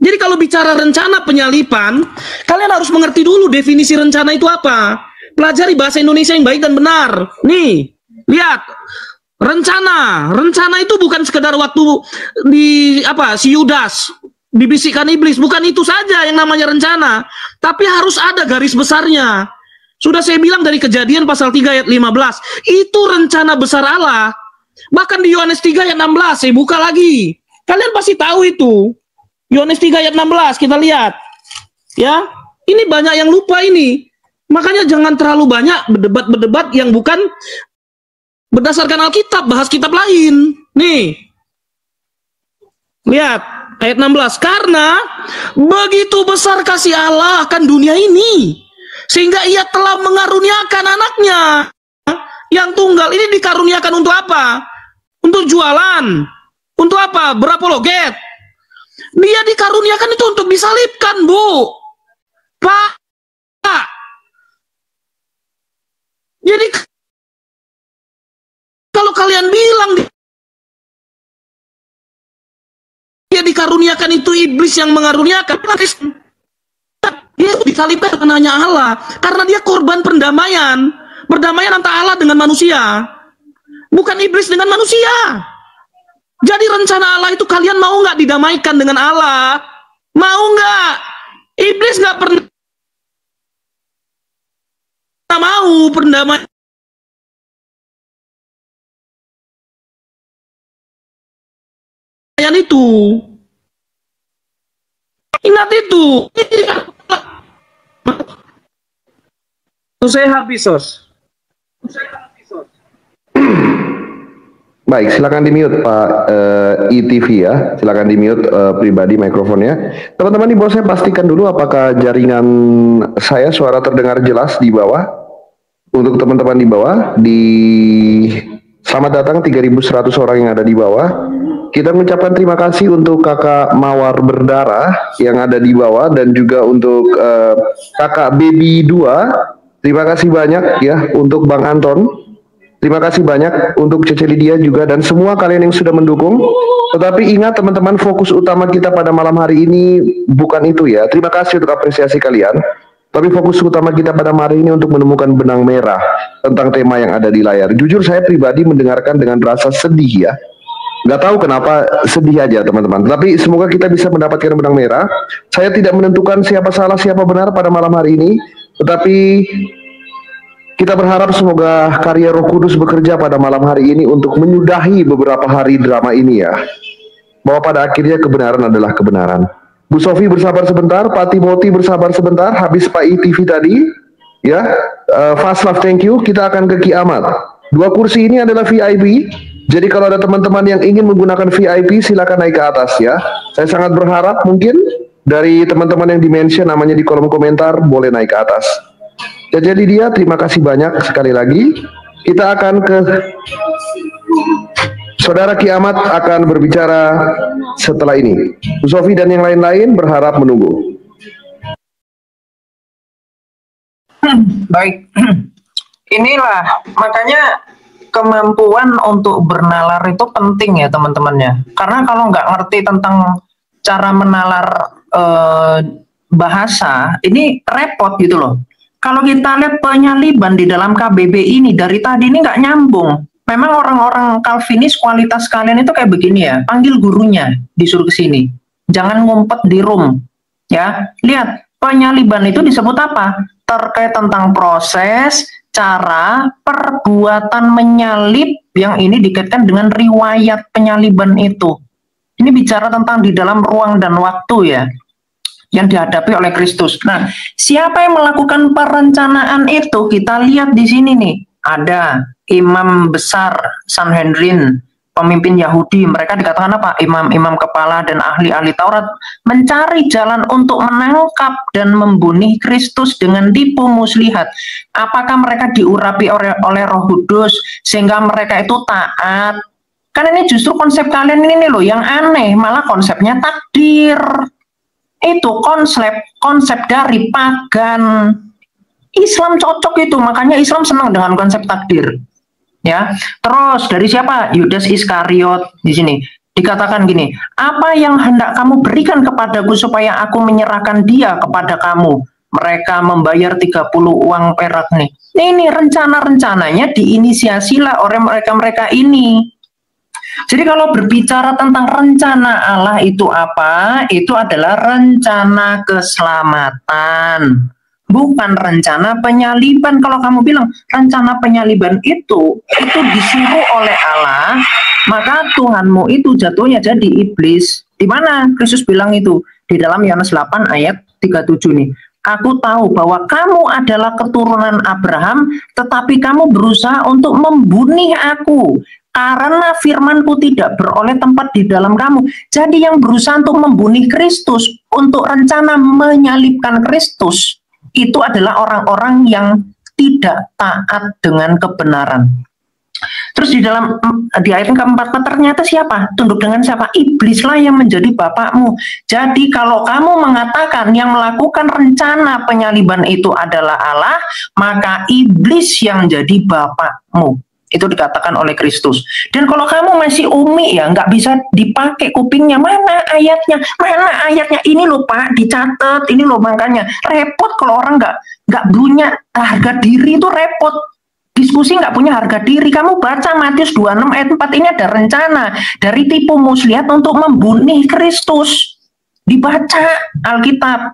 Jadi kalau bicara rencana penyalipan, kalian harus mengerti dulu definisi rencana itu apa. Pelajari bahasa Indonesia yang baik dan benar. Nih, lihat. Rencana itu bukan sekedar waktu si Yudas dibisikkan iblis, bukan itu saja yang namanya rencana, tapi harus ada garis besarnya. Sudah saya bilang dari Kejadian pasal 3 ayat 15, itu rencana besar Allah. Bahkan di Yohanes 3 ayat 16, saya buka lagi. Kalian pasti tahu itu. Yohanes 3 ayat 16, kita lihat. Ya, ini banyak yang lupa ini. Makanya jangan terlalu banyak berdebat yang bukan berdasarkan Alkitab, bahas kitab lain. Nih, lihat. Ayat 16, karena begitu besar kasih Allah akan dunia ini, sehingga ia telah mengaruniakan anaknya yang tunggal. Ini dikaruniakan untuk apa? Untuk jualan. Untuk apa? Berapologet. Dia dikaruniakan itu untuk disalibkan, Bu. Pak. Jadi kalau kalian bilang dia dikaruniakan, itu iblis yang mengaruniakan. Dia disalibkan karena hanya Allah, karena dia korban perdamaian antara Allah dengan manusia, bukan iblis dengan manusia. Jadi rencana Allah itu, kalian mau nggak didamaikan dengan Allah? Mau nggak? Iblis nggak pernah mau perdamaian itu. Ingat itu. Saya habis, Sos. Baik, silakan di-mute Pak ITV ya. Silakan di-mute pribadi mikrofonnya. Teman-teman di bawah, saya pastikan dulu apakah jaringan saya suara terdengar jelas di bawah. Untuk teman-teman di bawah, selamat datang 3.100 orang yang ada di bawah. Kita mengucapkan terima kasih untuk kakak Mawar Berdarah yang ada di bawah, dan juga untuk kakak Baby 2. Terima kasih banyak ya untuk Bang Anton. Terima kasih banyak untuk Cece Lydia juga, dan semua kalian yang sudah mendukung. Tetapi ingat teman-teman, fokus utama kita pada malam hari ini bukan itu ya. Terima kasih untuk apresiasi kalian. Tapi fokus utama kita pada hari ini untuk menemukan benang merah tentang tema yang ada di layar. Jujur saya pribadi mendengarkan dengan rasa sedih ya. Nggak tahu kenapa, sedih aja teman-teman. Tapi semoga kita bisa mendapatkan benang merah. Saya tidak menentukan siapa salah siapa benar pada malam hari ini, tetapi Kita berharap semoga karya Roh Kudus bekerja pada malam hari ini untuk menyudahi beberapa hari drama ini ya. Bahwa pada akhirnya kebenaran adalah kebenaran. Bu Sofi bersabar sebentar, Pak Timothy bersabar sebentar, habis Pak ITV tadi, ya. Fast Love, thank you. Kita akan ke kiamat. 2 kursi ini adalah VIP. Jadi kalau ada teman-teman yang ingin menggunakan VIP, silakan naik ke atas ya. Saya sangat berharap mungkin dari teman-teman yang di-mention namanya di kolom komentar, boleh naik ke atas. Ya, jadi dia, terima kasih banyak sekali lagi. Kita akan ke Saudara Kiamat akan berbicara setelah ini. Bu Sofi dan yang lain-lain berharap menunggu. Baik, inilah makanya kemampuan untuk bernalar itu penting ya teman-temannya. Karena kalau nggak ngerti tentang cara menalar bahasa, ini repot gitu loh. Kalau kita lihat penyaliban di dalam KBB ini dari tadi ini nggak nyambung. Memang orang-orang Calvinis kualitas kalian itu kayak begini ya, panggil gurunya, disuruh ke sini. Jangan ngumpet di room. Ya, lihat penyaliban itu disebut apa? Terkait tentang proses, cara, perbuatan menyalib yang ini dikaitkan dengan riwayat penyaliban itu. Ini bicara tentang di dalam ruang dan waktu ya, yang dihadapi oleh Kristus. Nah, siapa yang melakukan perencanaan itu? Kita lihat di sini nih, ada imam besar Sanhedrin, pemimpin Yahudi, mereka dikatakan apa? Imam-imam kepala dan ahli-ahli Taurat mencari jalan untuk menangkap dan membunuh Kristus dengan tipu muslihat. Apakah mereka diurapi oleh Roh Kudus sehingga mereka itu taat? Kan ini justru konsep kalian ini loh yang aneh, malah konsepnya takdir. Itu konsep dari pagan. Islam cocok itu, makanya Islam senang dengan konsep takdir. Ya, terus dari siapa? Yudas Iskariot di sini dikatakan gini, apa yang hendak kamu berikan kepadaku supaya aku menyerahkan dia kepada kamu? Mereka membayar 30 uang perak nih. Ini rencana-rencananya diinisiasilah oleh mereka-mereka ini. Jadi kalau berbicara tentang rencana Allah itu apa? Itu adalah rencana keselamatan. Bukan rencana penyaliban. Kalau kamu bilang rencana penyaliban itu disuruh oleh Allah, maka Tuhanmu itu jatuhnya jadi iblis. Di mana Kristus bilang itu? Di dalam Yohanes 8 ayat 37 nih. Aku tahu bahwa kamu adalah keturunan Abraham, tetapi kamu berusaha untuk membunuh aku. Karena firmanku tidak beroleh tempat di dalam kamu. Jadi yang berusaha untuk membunuh Kristus, untuk rencana menyalibkan Kristus, itu adalah orang-orang yang tidak taat dengan kebenaran. Terus di ayat keempat, ternyata siapa? Tunduk dengan siapa? Iblislah yang menjadi bapakmu. Jadi kalau kamu mengatakan yang melakukan rencana penyaliban itu adalah Allah, maka iblis yang jadi bapakmu. Itu dikatakan oleh Kristus. Dan kalau kamu masih umi ya, nggak bisa dipakai kupingnya. Mana ayatnya? Mana ayatnya? Ini loh Pak, dicatat. Ini loh, makanya repot kalau orang nggak punya harga diri, itu repot. Diskusi nggak punya harga diri. Kamu baca Matius 26 ayat 4, ini ada rencana dari tipu muslihat untuk membunuh Kristus. Dibaca Alkitab.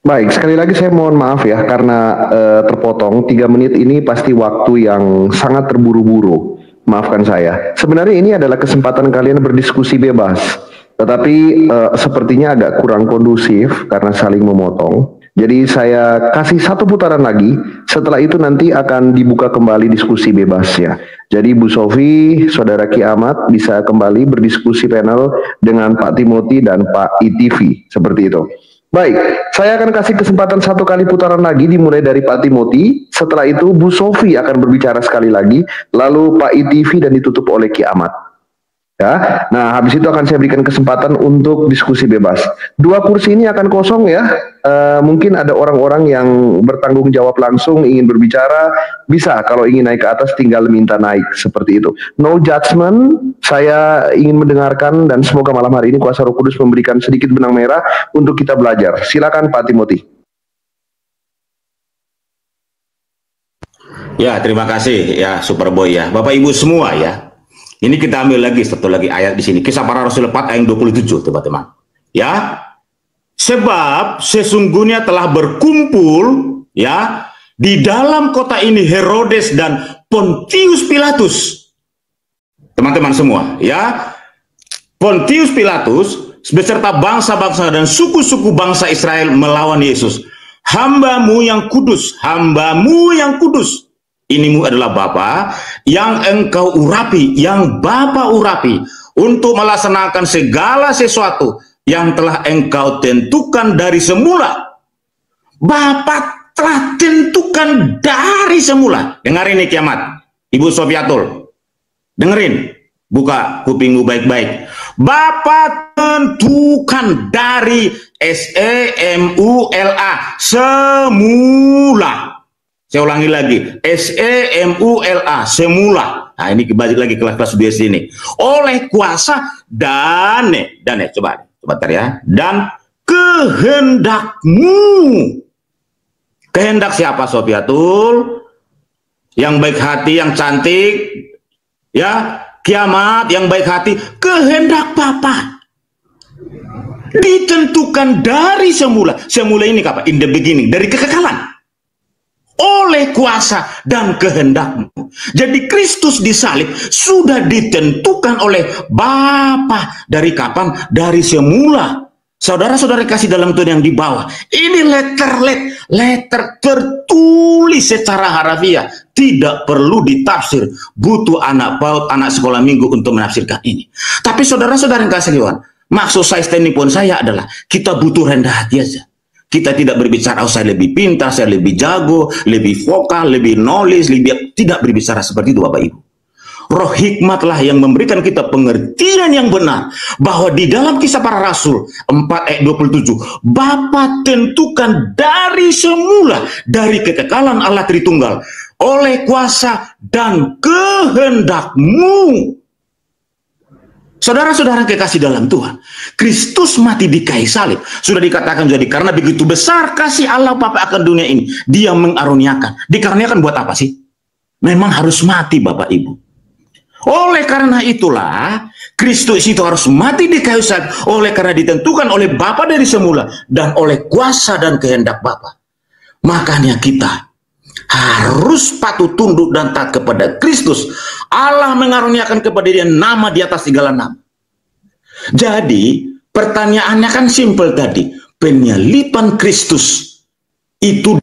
Baik, sekali lagi saya mohon maaf ya karena terpotong. 3 menit ini pasti waktu yang sangat terburu-buru. Maafkan saya. Sebenarnya ini adalah kesempatan kalian berdiskusi bebas. Tetapi sepertinya agak kurang kondusif karena saling memotong. Jadi saya kasih 1 putaran lagi. Setelah itu nanti akan dibuka kembali diskusi bebas ya. Jadi Bu Sofi, Saudara Kiamat bisa kembali berdiskusi panel dengan Pak Timothy dan Pak ITV. Seperti itu. Baik, saya akan kasih kesempatan 1 kali putaran lagi dimulai dari Pak Timothy. Setelah itu Bu Sofi akan berbicara sekali lagi, lalu Pak ITV dan ditutup oleh Kiamat. Ya, nah habis itu akan saya berikan kesempatan untuk diskusi bebas. 2 kursi ini akan kosong ya. Mungkin ada orang-orang yang bertanggung jawab langsung ingin berbicara, bisa kalau ingin naik ke atas tinggal minta naik seperti itu. No judgment. Saya ingin mendengarkan dan semoga malam hari ini kuasa Roh Kudus memberikan sedikit benang merah untuk kita belajar. Silakan Pak Timothy. Ya, terima kasih ya Superboy ya. Bapak Ibu semua ya. Ini kita ambil lagi satu lagi ayat di sini. Kisah Para Rasul 4 ayat 27, teman-teman. Ya. Sebab sesungguhnya telah berkumpul ya di dalam kota ini Herodes dan Pontius Pilatus. Teman-teman semua, ya. Pontius Pilatus beserta bangsa-bangsa dan suku-suku bangsa Israel melawan Yesus. Hambamu yang kudus, hambamu yang kudus. Inimu adalah Bapa yang engkau urapi, yang Bapa urapi untuk melaksanakan segala sesuatu yang telah engkau tentukan dari semula. Bapa telah tentukan dari semula. Dengar ini kiamat, Ibu Sofiatul. Dengerin, buka kupingmu baik-baik. Bapa tentukan dari semula, semula. Saya ulangi lagi, semula, semula. Nah, ini balik lagi kelas-kelas biasa ini. Oleh kuasa dan coba tar ya. Dan kehendakmu. Kehendak siapa, Sofiatul? Yang baik hati, yang cantik, ya, kiamat, yang baik hati, kehendak Bapa. Ditentukan dari semula. Semula ini apa? In the beginning, dari kekekalan. Oleh kuasa dan kehendakmu. Jadi Kristus disalib sudah ditentukan oleh Bapa. Dari kapan? Dari semula. Saudara-saudara kasih dalam Tuhan yang di bawah. Ini letter tertulis secara harafiah. Tidak perlu ditafsir. Butuh anak PAUD, anak sekolah minggu untuk menafsirkan ini. Tapi saudara-saudara yang kasih Tuhan, maksud saya standing point saya adalah kita butuh rendah hati aja. Kita tidak berbicara, oh saya lebih pintar, saya lebih jago, lebih vokal, lebih knowledge, tidak berbicara seperti itu Bapak Ibu. Roh hikmatlah yang memberikan kita pengertian yang benar bahwa di dalam Kisah Para Rasul 4 ayat 27, Bapa tentukan dari semula, dari kekekalan Allah Tritunggal, oleh kuasa dan kehendakmu. Saudara-saudara kekasih dalam Tuhan, Kristus mati di kayu salib. Sudah dikatakan jadi karena begitu besar kasih Allah Bapa akan dunia ini, Dia mengaruniakan. Dikaruniakan buat apa sih? Memang harus mati Bapak Ibu. Oleh karena itulah Kristus itu harus mati di kayu salib. Oleh karena ditentukan oleh Bapa dari semula dan oleh kuasa dan kehendak Bapa. Makanya kita harus patuh tunduk dan taat kepada Kristus. Allah mengaruniakan kepada dia nama di atas segala nama. Jadi pertanyaannya kan simpel tadi. Penyalipan Kristus itu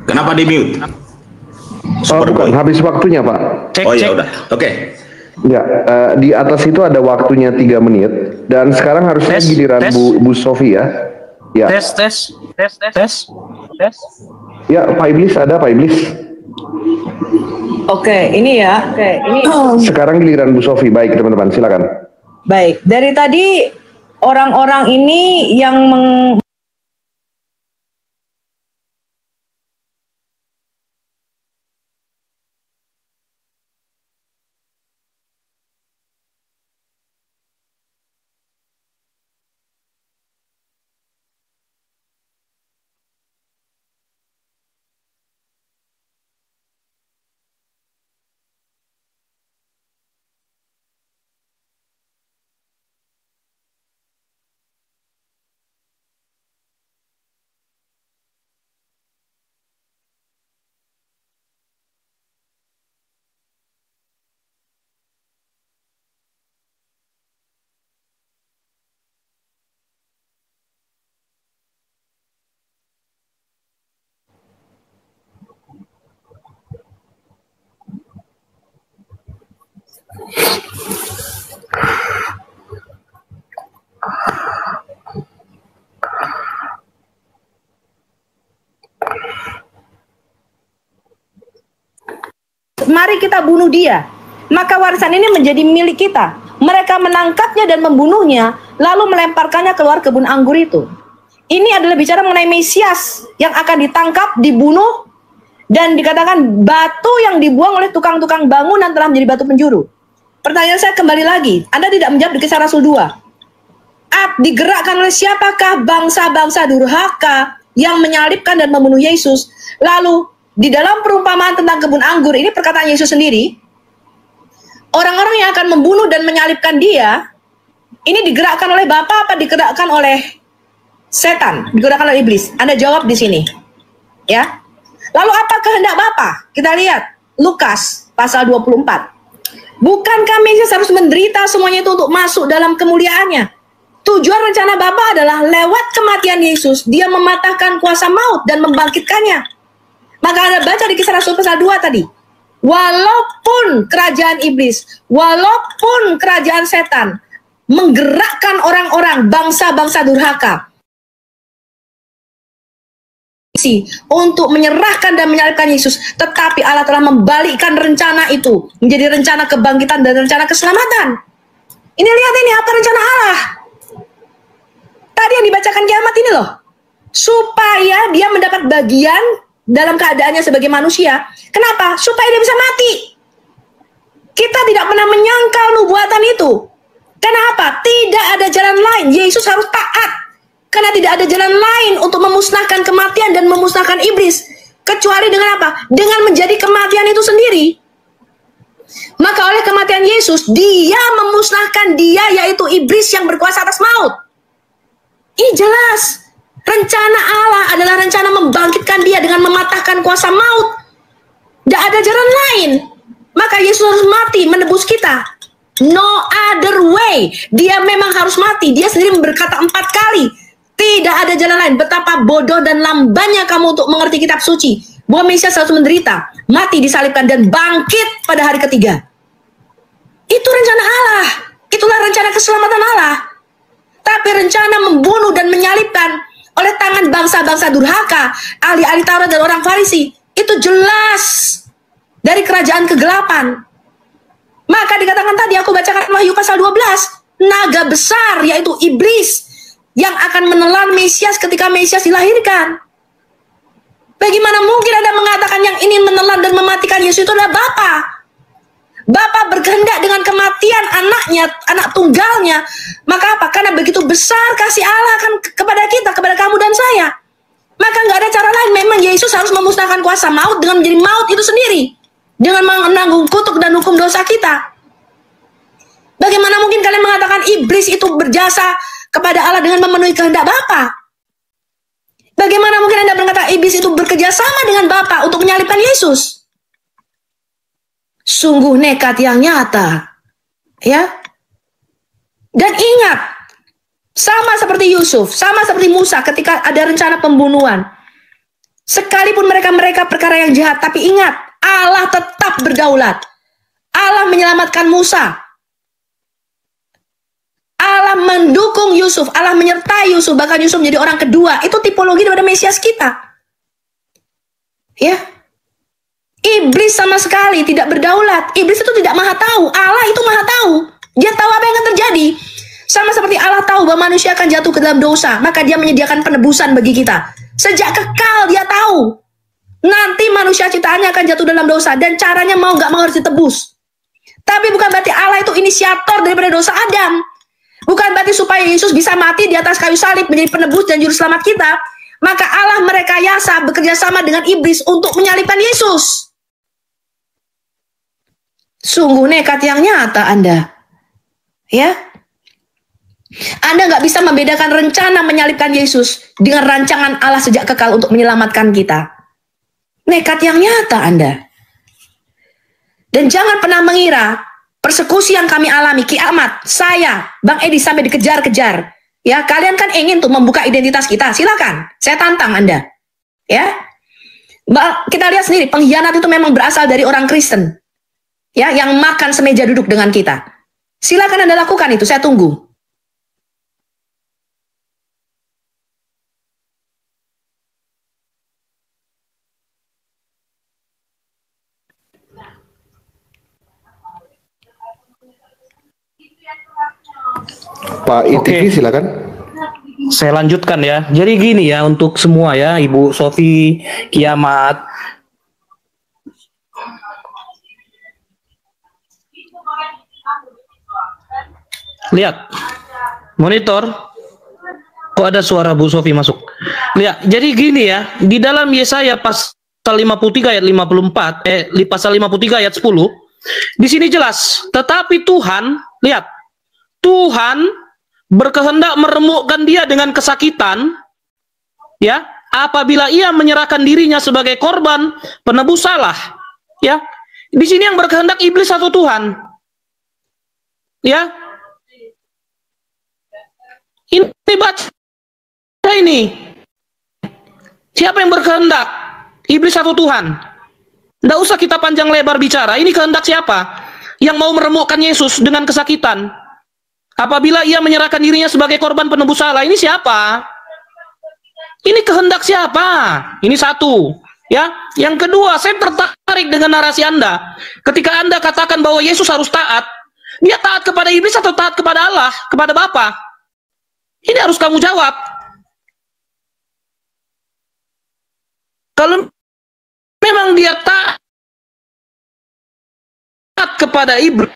kenapa di mute? Oh, bukan, habis waktunya Pak. Oh ya udah, oke. Ya, di atas itu ada waktunya 3 menit dan sekarang harusnya giliran Bu Sofi ya. Ya. Tes. Ya, Pak Iblis ada, Pak Iblis. Oke, ini ya. Sekarang giliran Bu Sofi. Baik, teman-teman, silakan. Baik, dari tadi orang-orang ini yang mari kita bunuh dia. Maka warisan ini menjadi milik kita. Mereka menangkapnya dan membunuhnya, lalu melemparkannya keluar kebun anggur itu. Ini adalah bicara mengenai Mesias yang akan ditangkap, dibunuh, dan dikatakan batu yang dibuang oleh tukang-tukang bangunan telah menjadi batu penjuru. Pertanyaan saya kembali lagi, Anda tidak menjawab di Kisah Rasul 2. Digerakkan oleh siapakah bangsa-bangsa durhaka yang menyalibkan dan membunuh Yesus? Lalu di dalam perumpamaan tentang kebun anggur, ini perkataan Yesus sendiri, orang-orang yang akan membunuh dan menyalibkan dia, ini digerakkan oleh Bapa apa digerakkan oleh setan? Digerakkan oleh iblis? Anda jawab di sini. Ya. Lalu apa kehendak Bapa? Kita lihat Lukas pasal 24. Bukankah Mesias harus menderita semuanya itu untuk masuk dalam kemuliaannya? Tujuan rencana Bapa adalah lewat kematian Yesus, dia mematahkan kuasa maut dan membangkitkannya. Maka Anda baca di Kisah Rasul pasal 2 tadi. Walaupun kerajaan iblis, walaupun kerajaan setan menggerakkan orang-orang bangsa-bangsa durhaka untuk menyerahkan dan menyalibkan Yesus, tetapi Allah telah membalikkan rencana itu menjadi rencana kebangkitan dan rencana keselamatan. Ini lihat ini apa rencana Allah. Tadi yang dibacakan kiamat ini loh, supaya dia mendapat bagian dalam keadaannya sebagai manusia. Kenapa? Supaya dia bisa mati. Kita tidak pernah menyangkal nubuatan itu. Kenapa? Tidak ada jalan lain. Yesus harus taat. Karena tidak ada jalan lain untuk memusnahkan kematian dan memusnahkan iblis. Kecuali dengan apa? Dengan menjadi kematian itu sendiri. Maka oleh kematian Yesus, dia memusnahkan dia, yaitu iblis yang berkuasa atas maut. Ini jelas. Rencana Allah adalah rencana membangkitkan dia dengan mematahkan kuasa maut. Tidak ada jalan lain. Maka Yesus harus mati menebus kita. No other way. Dia memang harus mati. Dia sendiri berkata 4 kali. Tidak ada jalan lain. Betapa bodoh dan lambannya kamu untuk mengerti kitab suci. Bahwa Mesias harus menderita, mati, disalibkan, dan bangkit pada hari ketiga. Itu rencana Allah. Itulah rencana keselamatan Allah. Tapi rencana membunuh dan menyalibkan oleh tangan bangsa-bangsa durhaka, ahli-ahli Taurat dan orang Farisi, itu jelas dari kerajaan kegelapan. Maka dikatakan tadi, aku bacakan Wahyu pasal 12, naga besar yaitu iblis yang akan menelan Mesias ketika Mesias dilahirkan. Bagaimana mungkin Anda mengatakan yang ingin menelan dan mematikan Yesus itu adalah Bapa? Bapa berkehendak dengan kematian anaknya, anak tunggalnya. Maka apa? Karena begitu besar kasih Allah kan kepada kita, kepada kamu dan saya. Maka nggak ada cara lain. Memang Yesus harus memusnahkan kuasa maut dengan menjadi maut itu sendiri, dengan menanggung kutuk dan hukum dosa kita. Bagaimana mungkin kalian mengatakan iblis itu berjasa kepada Allah dengan memenuhi kehendak Bapa? Bagaimana mungkin Anda berkata iblis itu bekerja sama dengan Bapa untuk menyalibkan Yesus? Sungguh nekat yang nyata. Ya. Dan ingat, sama seperti Yusuf, sama seperti Musa ketika ada rencana pembunuhan. Sekalipun mereka perkara yang jahat, tapi ingat, Allah tetap berdaulat. Allah menyelamatkan Musa. Allah mendukung Yusuf, Allah menyertai Yusuf, bahkan Yusuf menjadi orang kedua. Itu tipologi daripada Mesias kita. Ya. Iblis sama sekali tidak berdaulat. Iblis itu tidak maha tahu. Allah itu maha tahu. Dia tahu apa yang akan terjadi. Sama seperti Allah tahu bahwa manusia akan jatuh ke dalam dosa, maka dia menyediakan penebusan bagi kita. Sejak kekal dia tahu nanti manusia ciptaannya akan jatuh dalam dosa, dan caranya mau gak mau harus ditebus. Tapi bukan berarti Allah itu inisiator daripada dosa Adam. Bukan berarti supaya Yesus bisa mati di atas kayu salib menjadi penebus dan juru selamat kita, maka Allah merekayasa bekerja sama dengan iblis untuk menyalibkan Yesus. Sungguh nekat yang nyata Anda. Ya. Anda nggak bisa membedakan rencana menyalibkan Yesus dengan rancangan Allah sejak kekal untuk menyelamatkan kita. Nekat yang nyata Anda. Dan jangan pernah mengira persekusi yang kami alami, kiamat, saya, Bang Edi sampai dikejar-kejar. Ya, kalian kan ingin tuh membuka identitas kita. Silakan, saya tantang Anda. Ya. Kita lihat sendiri, pengkhianat itu memang berasal dari orang Kristen. Ya, yang makan semeja duduk dengan kita. Silakan Anda lakukan itu, saya tunggu. Pak ITV Oke. silakan. Saya lanjutkan ya. Jadi gini ya untuk semua ya, Ibu Sofi, Kiamat. Lihat monitor. Kok ada suara Bu Sofi masuk? Lihat. Jadi gini ya, di dalam Yesaya pasal 53 ayat 54, pasal 53 ayat 10, di sini jelas, tetapi Tuhan, lihat, Tuhan berkehendak meremukkan dia dengan kesakitan, ya, apabila ia menyerahkan dirinya sebagai korban penebus salah, ya. Di sini yang berkehendak iblis atau Tuhan? Ya. Ini baca ini. Siapa yang berkehendak? Iblis atau Tuhan? Nggak usah kita panjang lebar bicara. Ini kehendak siapa? Yang mau meremukkan Yesus dengan kesakitan. Apabila ia menyerahkan dirinya sebagai korban penebus salah. Ini siapa? Ini kehendak siapa? Ini satu. Ya, yang kedua, saya tertarik dengan narasi Anda. Ketika Anda katakan bahwa Yesus harus taat, dia taat kepada iblis atau taat kepada Allah, kepada Bapa? Ini harus kamu jawab. Kalau memang dia taat kepada iblis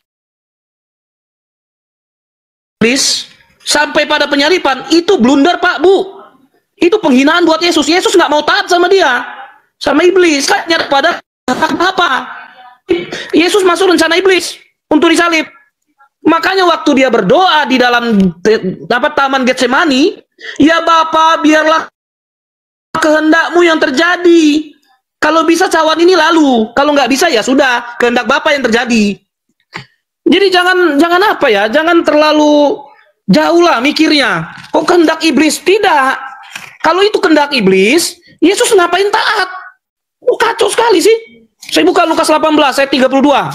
sampai pada penyalipan, itu blunder Pak Bu. Itu penghinaan buat Yesus. Yesus nggak mau taat sama dia, sama iblis. Taatnya pada apa? Yesus masuk rencana iblis untuk disalib. Makanya waktu dia berdoa di dalam taman Getsemani, ya Bapa, biarlah kehendakmu yang terjadi. Kalau bisa cawan ini lalu, kalau nggak bisa ya sudah, kehendak Bapa yang terjadi. Jadi jangan apa ya, jangan terlalu jauh lah mikirnya. Kok kehendak iblis? Tidak. Kalau itu kehendak iblis, Yesus ngapain taat? Oh, kacau sekali sih. Saya buka Lukas 18 ayat 32.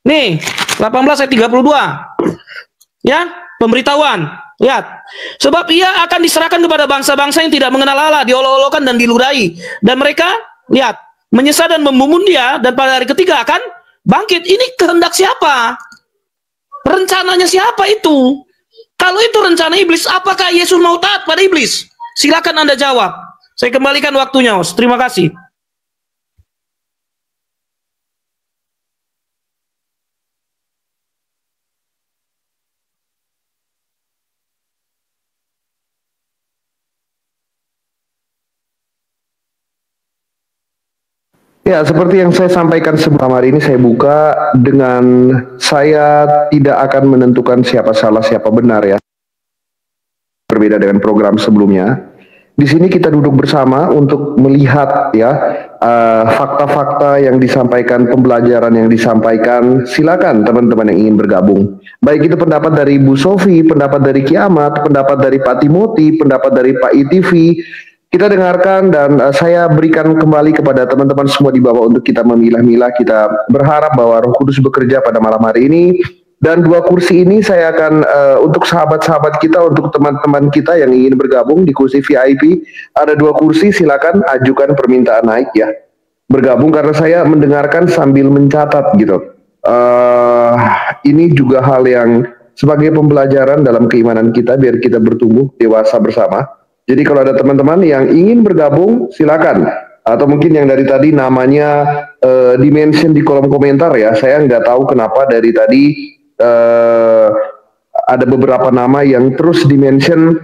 Nih, 18 ayat 32. Ya, pemberitahuan. Lihat. Sebab ia akan diserahkan kepada bangsa-bangsa yang tidak mengenal Allah, diolok-olokkan dan diludahi. Dan mereka, lihat, menyesal dan membunuh dia, dan pada hari ketiga akan bangkit. Ini kehendak siapa? Rencananya siapa itu? Kalau itu rencana iblis, apakah Yesus mau taat pada iblis? Silakan Anda jawab. Saya kembalikan waktunya, Os. Terima kasih. Ya, seperti yang saya sampaikan sebelum hari ini, saya buka dengan saya tidak akan menentukan siapa salah, siapa benar ya. Berbeda dengan program sebelumnya. Di sini kita duduk bersama untuk melihat ya fakta-fakta yang disampaikan, pembelajaran yang disampaikan. Silakan teman-teman yang ingin bergabung. Baik itu pendapat dari Bu Sofi, pendapat dari Kiamat, pendapat dari Pak Timothy, pendapat dari Pak ITV. Kita dengarkan dan saya berikan kembali kepada teman-teman semua di bawah untuk kita memilah-milah. Kita berharap bahwa Roh Kudus bekerja pada malam hari ini. Dan 2 kursi ini saya akan untuk sahabat-sahabat kita, untuk teman-teman kita yang ingin bergabung di kursi VIP, ada 2 kursi, silakan ajukan permintaan naik ya. Bergabung karena saya mendengarkan sambil mencatat gitu. Ini juga hal yang sebagai pembelajaran dalam keimanan kita biar kita bertumbuh dewasa bersama. Jadi kalau ada teman-teman yang ingin bergabung, silakan. Atau mungkin yang dari tadi namanya dimention di kolom komentar ya. Saya nggak tahu kenapa dari tadi ada beberapa nama yang terus dimention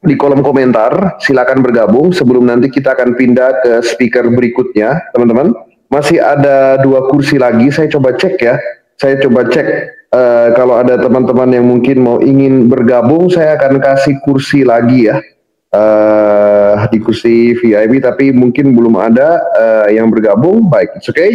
di kolom komentar. Silakan bergabung sebelum nanti kita akan pindah ke speaker berikutnya, teman-teman. Masih ada 2 kursi lagi. Saya coba cek ya. Saya coba cek kalau ada teman-teman yang mungkin mau ingin bergabung, saya akan kasih kursi lagi ya. Di kursi VIP, tapi mungkin belum ada yang bergabung. Baik, oke.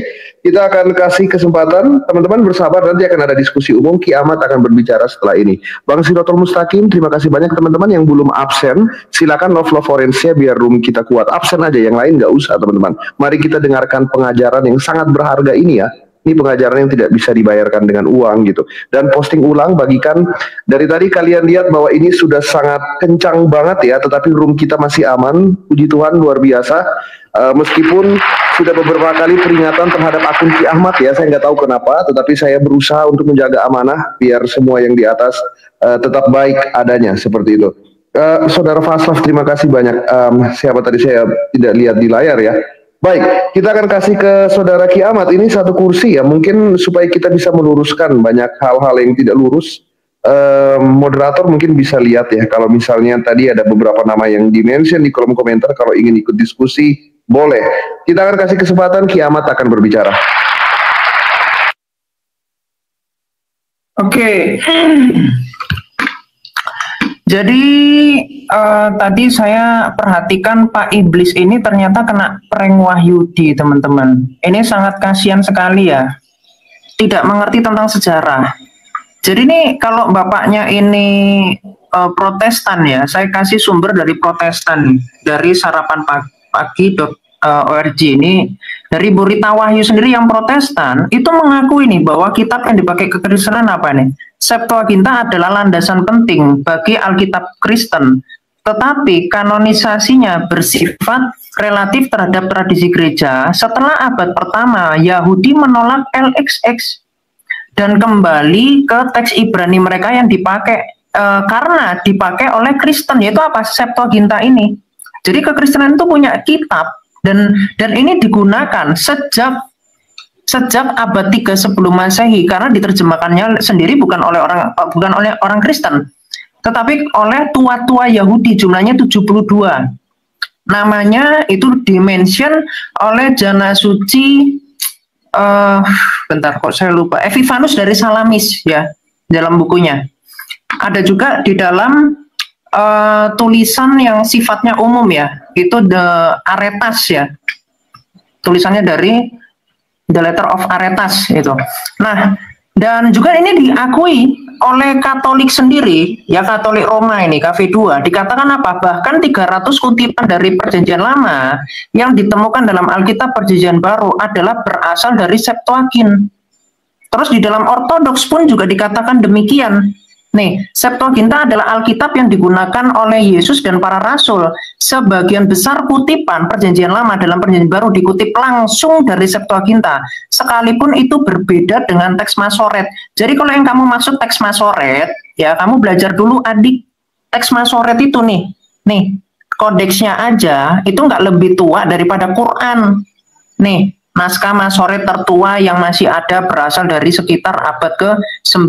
Kita akan kasih kesempatan teman-teman bersabar, nanti akan ada diskusi umum. Kiamat akan berbicara setelah ini. Bang Siratul Mustaqim, terima kasih banyak teman-teman yang belum absen. Silakan love orange-nya biar room kita kuat. Absen aja, yang lain nggak usah teman-teman. Mari kita dengarkan pengajaran yang sangat berharga ini ya. Ini pengajaran yang tidak bisa dibayarkan dengan uang gitu. Dan posting ulang, bagikan. Dari tadi kalian lihat bahwa ini sudah sangat kencang banget ya, tetapi room kita masih aman. Puji Tuhan, luar biasa. Meskipun sudah beberapa kali peringatan terhadap akun Ki Ahmad ya. Saya nggak tahu kenapa, tetapi saya berusaha untuk menjaga amanah biar semua yang di atas tetap baik adanya seperti itu. Saudara Faslaf, terima kasih banyak. Siapa tadi saya tidak lihat di layar ya. Baik, kita akan kasih ke Saudara Ki Ahmad. Ini satu kursi ya, mungkin supaya kita bisa meluruskan banyak hal-hal yang tidak lurus. Moderator mungkin bisa lihat ya, kalau misalnya tadi ada beberapa nama yang di-mention di kolom komentar, kalau ingin ikut diskusi, boleh. Kita akan kasih kesempatan, Ki Ahmad akan berbicara. Oke. Jadi tadi saya perhatikan Pak Iblis ini ternyata kena prank Wahyudi, teman-teman. Ini sangat kasihan sekali ya. Tidak mengerti tentang sejarah. Jadi ini kalau bapaknya ini Protestan ya, saya kasih sumber dari Protestan, dari sarapanpagi.org ini, dari Burita Wahyu sendiri yang Protestan, itu mengakui nih bahwa kitab yang dipakai kekristenan apa nih? Septuaginta adalah landasan penting bagi Alkitab Kristen, tetapi kanonisasinya bersifat relatif terhadap tradisi gereja. Setelah abad pertama, Yahudi menolak LXX dan kembali ke teks Ibrani mereka yang dipakai karena dipakai oleh Kristen, yaitu apa? Septuaginta ini. Jadi kekristenan itu punya kitab dan ini digunakan sejak abad 3 sebelum Masehi, karena diterjemahkannya sendiri bukan oleh orang Kristen, tetapi oleh tua-tua Yahudi, jumlahnya 72. Namanya itu dimention oleh Jana Suci bentar kok saya lupa, Epifanus dari Salamis ya, dalam bukunya. Ada juga di dalam tulisan yang sifatnya umum ya, itu The Aretas ya, tulisannya dari The Letter of Aretas itu. Nah, dan juga ini diakui oleh Katolik sendiri, ya Katolik Roma ini, KV2, dikatakan apa? Bahkan 300 kutipan dari Perjanjian Lama yang ditemukan dalam Alkitab Perjanjian Baru adalah berasal dari Septuagint. Terus di dalam Ortodoks pun juga dikatakan demikian. Nih, Septuaginta adalah Alkitab yang digunakan oleh Yesus dan para Rasul. Sebagian besar kutipan Perjanjian Lama dalam Perjanjian Baru dikutip langsung dari Septuaginta, sekalipun itu berbeda dengan teks Masoret. Jadi kalau yang kamu maksud teks Masoret, ya kamu belajar dulu adik, teks Masoret itu nih kodeksnya aja itu nggak lebih tua daripada Quran. Nih, naskah Masoret tertua yang masih ada berasal dari sekitar abad ke-9.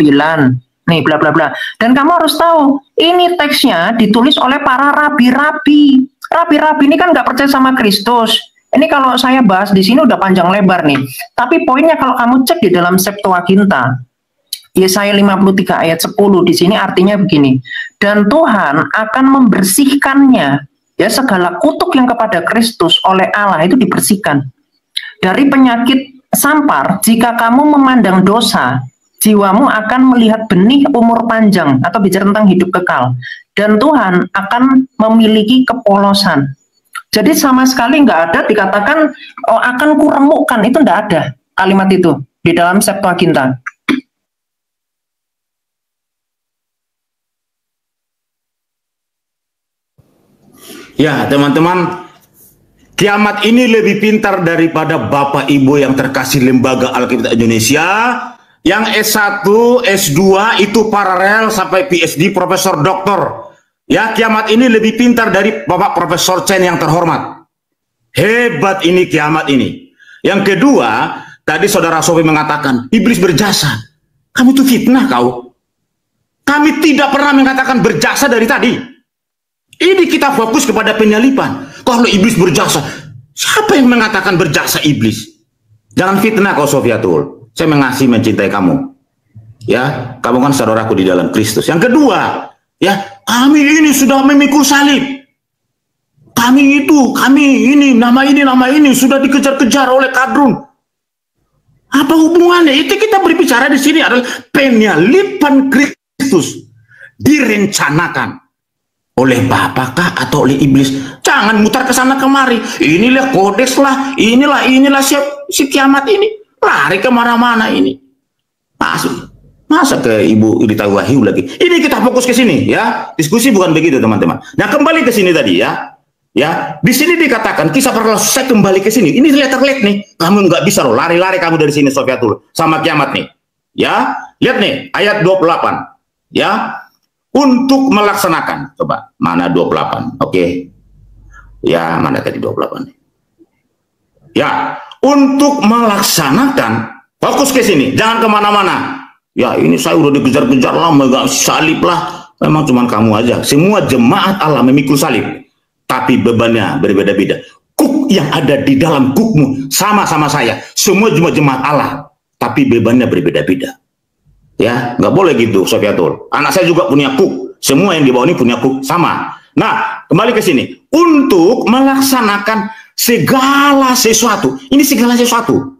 Nih, bla bla bla. Dan kamu harus tahu, ini teksnya ditulis oleh para rabi-rabi. Rabi-rabi ini kan nggak percaya sama Kristus. Ini kalau saya bahas di sini udah panjang lebar nih. Tapi poinnya kalau kamu cek di dalam Septuaginta, Yesaya 53 ayat 10 di sini artinya begini. Dan Tuhan akan membersihkannya, ya segala kutuk yang kepada Kristus oleh Allah itu dibersihkan. Dari penyakit sampar, jika kamu memandang dosa, jiwamu akan melihat benih umur panjang, atau bicara tentang hidup kekal. Dan Tuhan akan memiliki kepolosan. Jadi sama sekali nggak ada dikatakan akan kuremukkan, itu nggak ada kalimat itu di dalam Septuaginta. Ya teman-teman, Ki Ahmad ini lebih pintar daripada Bapak Ibu yang terkasih Lembaga Alkitab Indonesia, yang S1, S2 itu paralel sampai PhD, Profesor Doktor. Ya, Ki Ahmad ini lebih pintar dari Bapak Profesor Chen yang terhormat. Hebat ini Ki Ahmad ini. Yang kedua, tadi Saudara Sofi mengatakan, iblis berjasa. Kamu itu fitnah kau. Kami tidak pernah mengatakan berjasa dari tadi. Ini kita fokus kepada penyalipan. Kalau iblis berjasa, siapa yang mengatakan berjasa iblis? Jangan fitnah kau Sofiatul. Saya mengasihi, mencintai kamu. Ya, kamu kan saudaraku di dalam Kristus. Yang kedua, ya, kami ini sudah memikul salib. Kami ini, nama ini sudah dikejar-kejar oleh kadrun. Apa hubungannya? Itu kita berbicara di sini adalah penyalipan Kristus direncanakan oleh Bapakkah atau oleh iblis? Jangan mutar ke sana kemari. Inilah kodeks lah, inilah si kiamat ini. Lari kemana-mana ini. Masa ke Ibu Rita Wahyu lagi. Ini kita fokus ke sini ya. Diskusi bukan begitu teman-teman. Nah kembali ke sini tadi ya. Ya, di sini dikatakan kisah para rasul, saya kembali ke sini. Ini lihat nih, kamu nggak bisa loh lari-lari kamu dari sini Sofiatul sama kiamat nih. Ya, lihat nih ayat 28. Ya, untuk melaksanakan. Coba mana 28? Oke. Ya, mana tadi 28? Ya, untuk melaksanakan, fokus ke sini, jangan kemana-mana. Ya, ini saya udah dikejar-kejar lama, gak salib lah. Memang cuma kamu aja. Semua jemaat Allah memikul salib, tapi bebannya berbeda-beda. Kuk yang ada di dalam kukmu sama-sama saya. Semua jemaat Allah, tapi bebannya berbeda-beda. Ya, nggak boleh gitu, Sofiatul. Anak saya juga punya kuk. Semua yang di bawah ini punya kuk sama. Nah, kembali ke sini. Untuk melaksanakan segala sesuatu. Ini segala sesuatu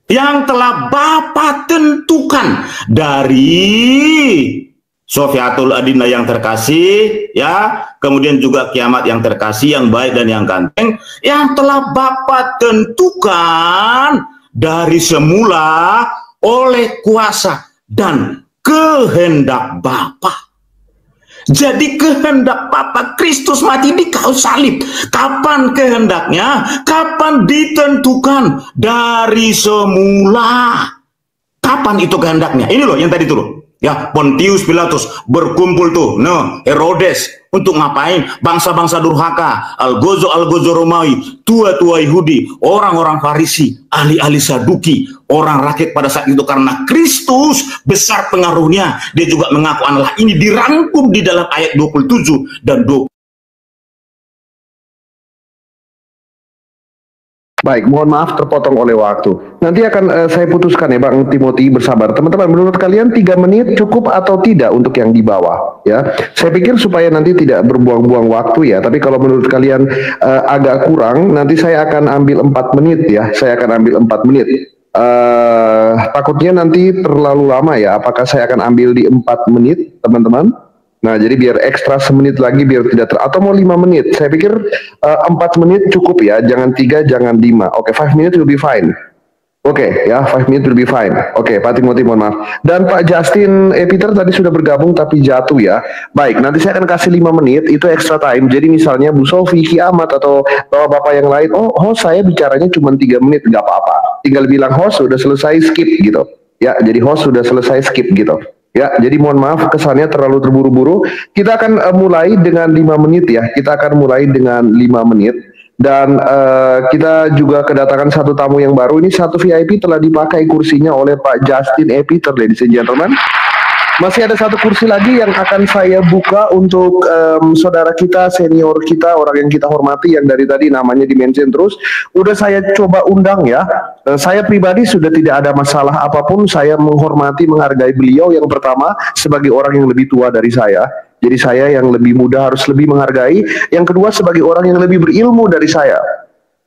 yang telah Bapa tentukan dari Sofiatul Adinda yang terkasih, ya, kemudian juga kiamat yang terkasih, yang baik dan yang ganteng, yang telah Bapa tentukan dari semula oleh kuasa dan kehendak Bapa. Jadi kehendak Bapa, Kristus mati di kayu salib. Kapan kehendaknya? Kapan ditentukan? Dari semula. Kapan itu kehendaknya? Ini loh yang tadi tuh. Ya, Pontius Pilatus berkumpul tuh, Herodes untuk ngapain? Bangsa-bangsa durhaka, Algozo Romawi, tua-tua Yahudi, orang-orang Farisi, ahli-ahli Saduki, orang rakyat pada saat itu karena Kristus besar pengaruhnya. Dia juga mengaku Allah. Ini dirangkum di dalam ayat 27 dan 20. Baik, mohon maaf terpotong oleh waktu. Nanti akan saya putuskan ya Bang Timothy, bersabar. Teman-teman, menurut kalian 3 menit cukup atau tidak untuk yang di bawah? Ya, saya pikir supaya nanti tidak berbuang-buang waktu ya. Tapi kalau menurut kalian agak kurang, nanti saya akan ambil 4 menit ya. Saya akan ambil 4 menit. Takutnya nanti terlalu lama ya. Apakah saya akan ambil di 4 menit, teman-teman? Nah, jadi biar ekstra semenit lagi biar tidak atau mau 5 menit. Saya pikir 4 menit cukup ya, jangan 3, jangan 5. Oke, 5 minutes will be fine. Oke, ya, 5 minutes will be fine. Oke, Pak Timothy mohon maaf. Dan Pak Justin Peter tadi sudah bergabung tapi jatuh ya. Baik, nanti saya akan kasih 5 menit, itu extra time. Jadi misalnya Bu Sofi, Kiamat atau bapak-bapak yang lain, oh host saya bicaranya cuma 3 menit, nggak apa-apa. Tinggal bilang host sudah selesai, skip gitu. Ya, jadi host sudah selesai, skip gitu. Ya, jadi mohon maaf kesannya terlalu terburu-buru. Kita akan mulai dengan 5 menit ya. Kita akan mulai dengan 5 menit. Dan kita juga kedatangan satu tamu yang baru. Ini satu VIP telah dipakai kursinya oleh Pak Justin Peter, ladies and gentlemen. Masih ada satu kursi lagi yang akan saya buka untuk saudara kita, senior kita, orang yang kita hormati yang dari tadi namanya di-mention terus. Udah saya coba undang ya. Saya pribadi sudah tidak ada masalah apapun. Saya menghormati, menghargai beliau yang pertama sebagai orang yang lebih tua dari saya. Jadi saya yang lebih muda harus lebih menghargai. Yang kedua sebagai orang yang lebih berilmu dari saya.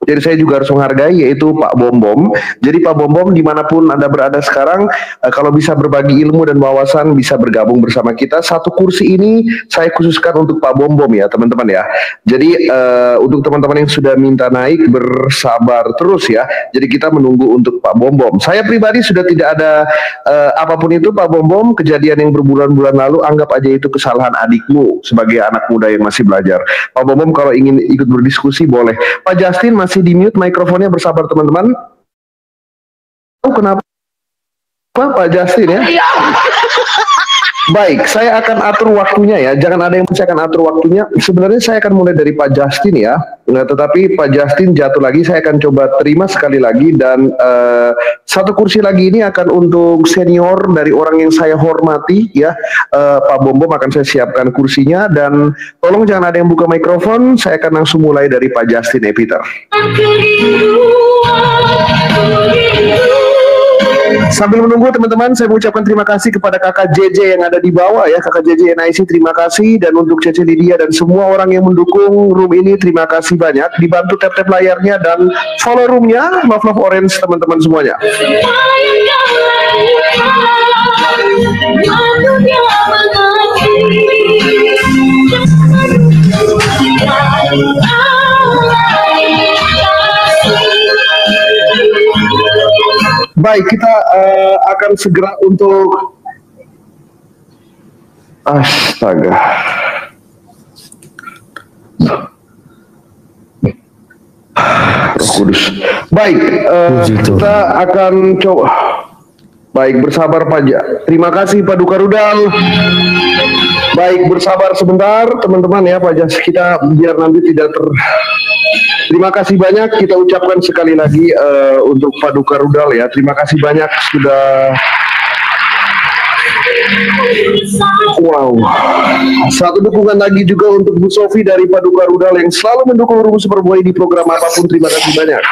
Jadi saya juga harus menghargai, yaitu Pak Bom Bom. Jadi Pak Bom Bom dimanapun Anda berada sekarang, kalau bisa berbagi ilmu dan wawasan, bisa bergabung bersama kita. Satu kursi ini saya khususkan untuk Pak Bom Bom ya teman-teman ya. Jadi untuk teman-teman yang sudah minta naik, bersabar terus ya. Jadi kita menunggu untuk Pak Bom Bom. Saya pribadi sudah tidak ada apapun itu Pak Bom Bom, kejadian yang berbulan-bulan lalu, anggap aja itu kesalahan adikmu sebagai anak muda yang masih belajar. Pak Bom Bom kalau ingin ikut berdiskusi boleh. Pak Justin masih di mute mikrofonnya, bersabar teman-teman. Oh, kenapa Pak Justin ya? Baik, saya akan atur waktunya ya. Jangan ada yang saya akan atur waktunya. Sebenarnya saya akan mulai dari Pak Justin ya. Nah, tetapi Pak Justin jatuh lagi, saya akan coba terima sekali lagi. Dan satu kursi lagi ini akan untuk senior dari orang yang saya hormati ya. Pak Bom Bom akan saya siapkan kursinya. Dan tolong jangan ada yang buka mikrofon. Saya akan langsung mulai dari Pak Justin Peter. Sambil menunggu teman-teman, saya mengucapkan terima kasih kepada kakak JJ yang ada di bawah ya, kakak JJ NIC terima kasih, dan untuk Cece Lydia dan semua orang yang mendukung room ini terima kasih banyak. Dibantu tap-tap layarnya dan follow roomnya, love orange teman-teman semuanya. Baik, kita akan segera untuk astaga. Kudus. Baik, kita akan coba. Baik, bersabar Pak. Terima kasih Pak Duka Rudal. Baik, bersabar sebentar teman-teman ya Pak Jas. Kita biar nanti tidak Terima kasih banyak kita ucapkan sekali lagi untuk Pak Duka Rudal ya. Terima kasih banyak sudah. Wow. Satu dukungan lagi juga untuk Bu Sofi dari Pak Duka Rudal yang selalu mendukung Rumus Superboy di program apapun. Terima kasih banyak.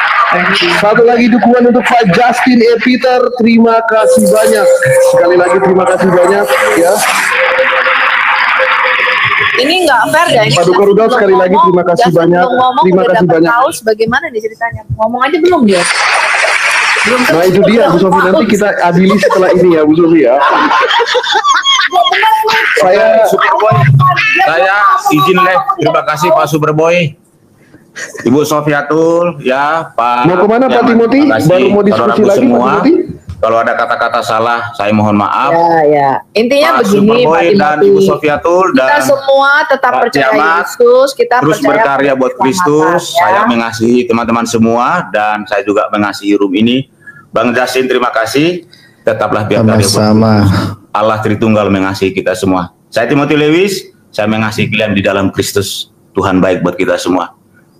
Satu lagi dukungan untuk Pak Justin E. Peter. Terima kasih banyak. Sekali lagi terima kasih banyak ya. Ini nggak fair ya. Pak Duka Rudal sekali lagi terima kasih banyak. Terima kasih banyak. Kaos bagaimana nih ceritanya? Ngomong aja belum dia? Belum. Nah itu dia Bu Sofi, nanti kita adili setelah ini ya Bu Sofi ya. Saya izin deh. Terima kasih Pak Superboy, Ibu Sofiatul, ya Pak. Mau kemana Pak Timothy? Baru mau diskusi lagi semua. Pak Timothy? Kalau ada kata-kata salah, saya mohon maaf. Ya. Intinya Pak begini, Superboy Pak dan Timothy. Ibu Sofiatul Kita dan semua tetap Pak percaya Ciamat, Yesus, kita terus percaya berkarya buat pada Kristus. keselamatan, ya. Saya mengasihi teman-teman semua dan saya juga mengasihi room ini. Bang Justin, terima kasih. Tetaplah biar karya buat Kristus. Allah Tritunggal mengasihi kita semua. Saya Timothy Lewis, saya mengasihi kalian di dalam Kristus. Tuhan baik buat kita semua.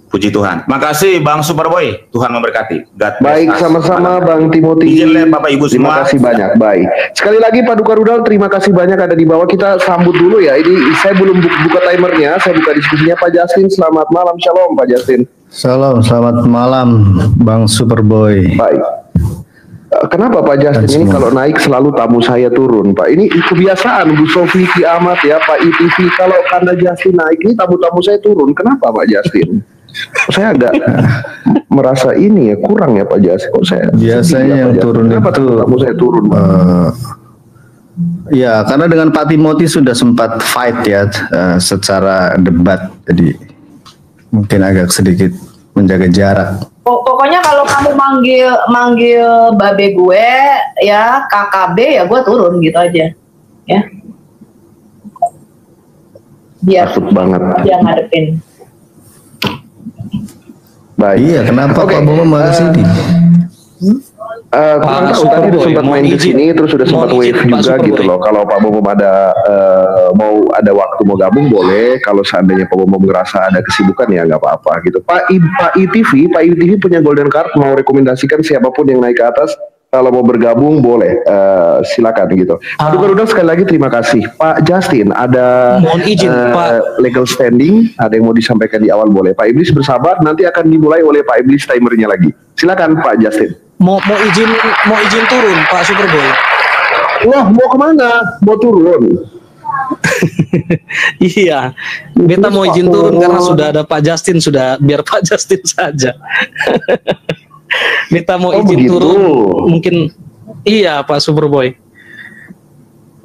Puji Tuhan. Makasih Bang Superboy. Tuhan memberkati. Baik, sama-sama Bang Timothy. Izin Bapak Ibu semua. Terima kasih banyak. Baik. Sekali lagi Pak Duka Rudal, terima kasih banyak ada di bawah. Kita sambut dulu ya. Ini saya belum buka timernya. Saya buka diskusinya Pak Justin. Selamat malam. Shalom Pak Justin. Shalom, selamat malam Bang Superboy. Baik. Kenapa Pak Justin ini kalau naik selalu tamu saya turun Pak? Ini kebiasaan Bu Sofi, Kiamat ya, Pak ITV. Kalau Kanda Justin naik ini tamu-tamu saya turun. Kenapa Pak Justin? Saya agak merasa ini ya kurang ya Pak Justin. Kok saya biasanya yang turun kenapa itu tamu saya turun Pak? Ya karena dengan Pak Timothy sudah sempat fight ya secara debat, jadi mungkin agak sedikit menjaga jarak. Pokoknya kalau kamu manggil babe gue ya KKB ya gue turun gitu aja ya. Biar takut banget. Dia ngadepin. Baik. Iya, kenapa Pak Bomo marah sini? Kurang tahu tadi udah sempat main di sini terus sudah sempat wave juga gitu loh. Kalau Pak Bomo ada mau ada waktu mau gabung boleh. Kalau seandainya Pak Bomo merasa ada kesibukan ya nggak apa-apa gitu. Pak ITV punya golden card, mau rekomendasikan siapapun yang naik ke atas. Kalau mau bergabung boleh, silakan gitu. Pak Duka Rudal sekali lagi terima kasih. Pak Justin ada Mohon izin, Pak. legal standing, ada yang mau disampaikan di awal boleh. Pak Iblis bersabar, nanti akan dimulai oleh Pak Iblis timernya lagi. Silakan Pak Justin. Mau izin turun Pak Superboy. Wah, mau kemana? Mau turun? Iya, kita mau izin turun karena sudah ada Pak Justin, sudah biar Pak Justin saja. Kita mau izin begitu. turun, mungkin iya Pak Superboy.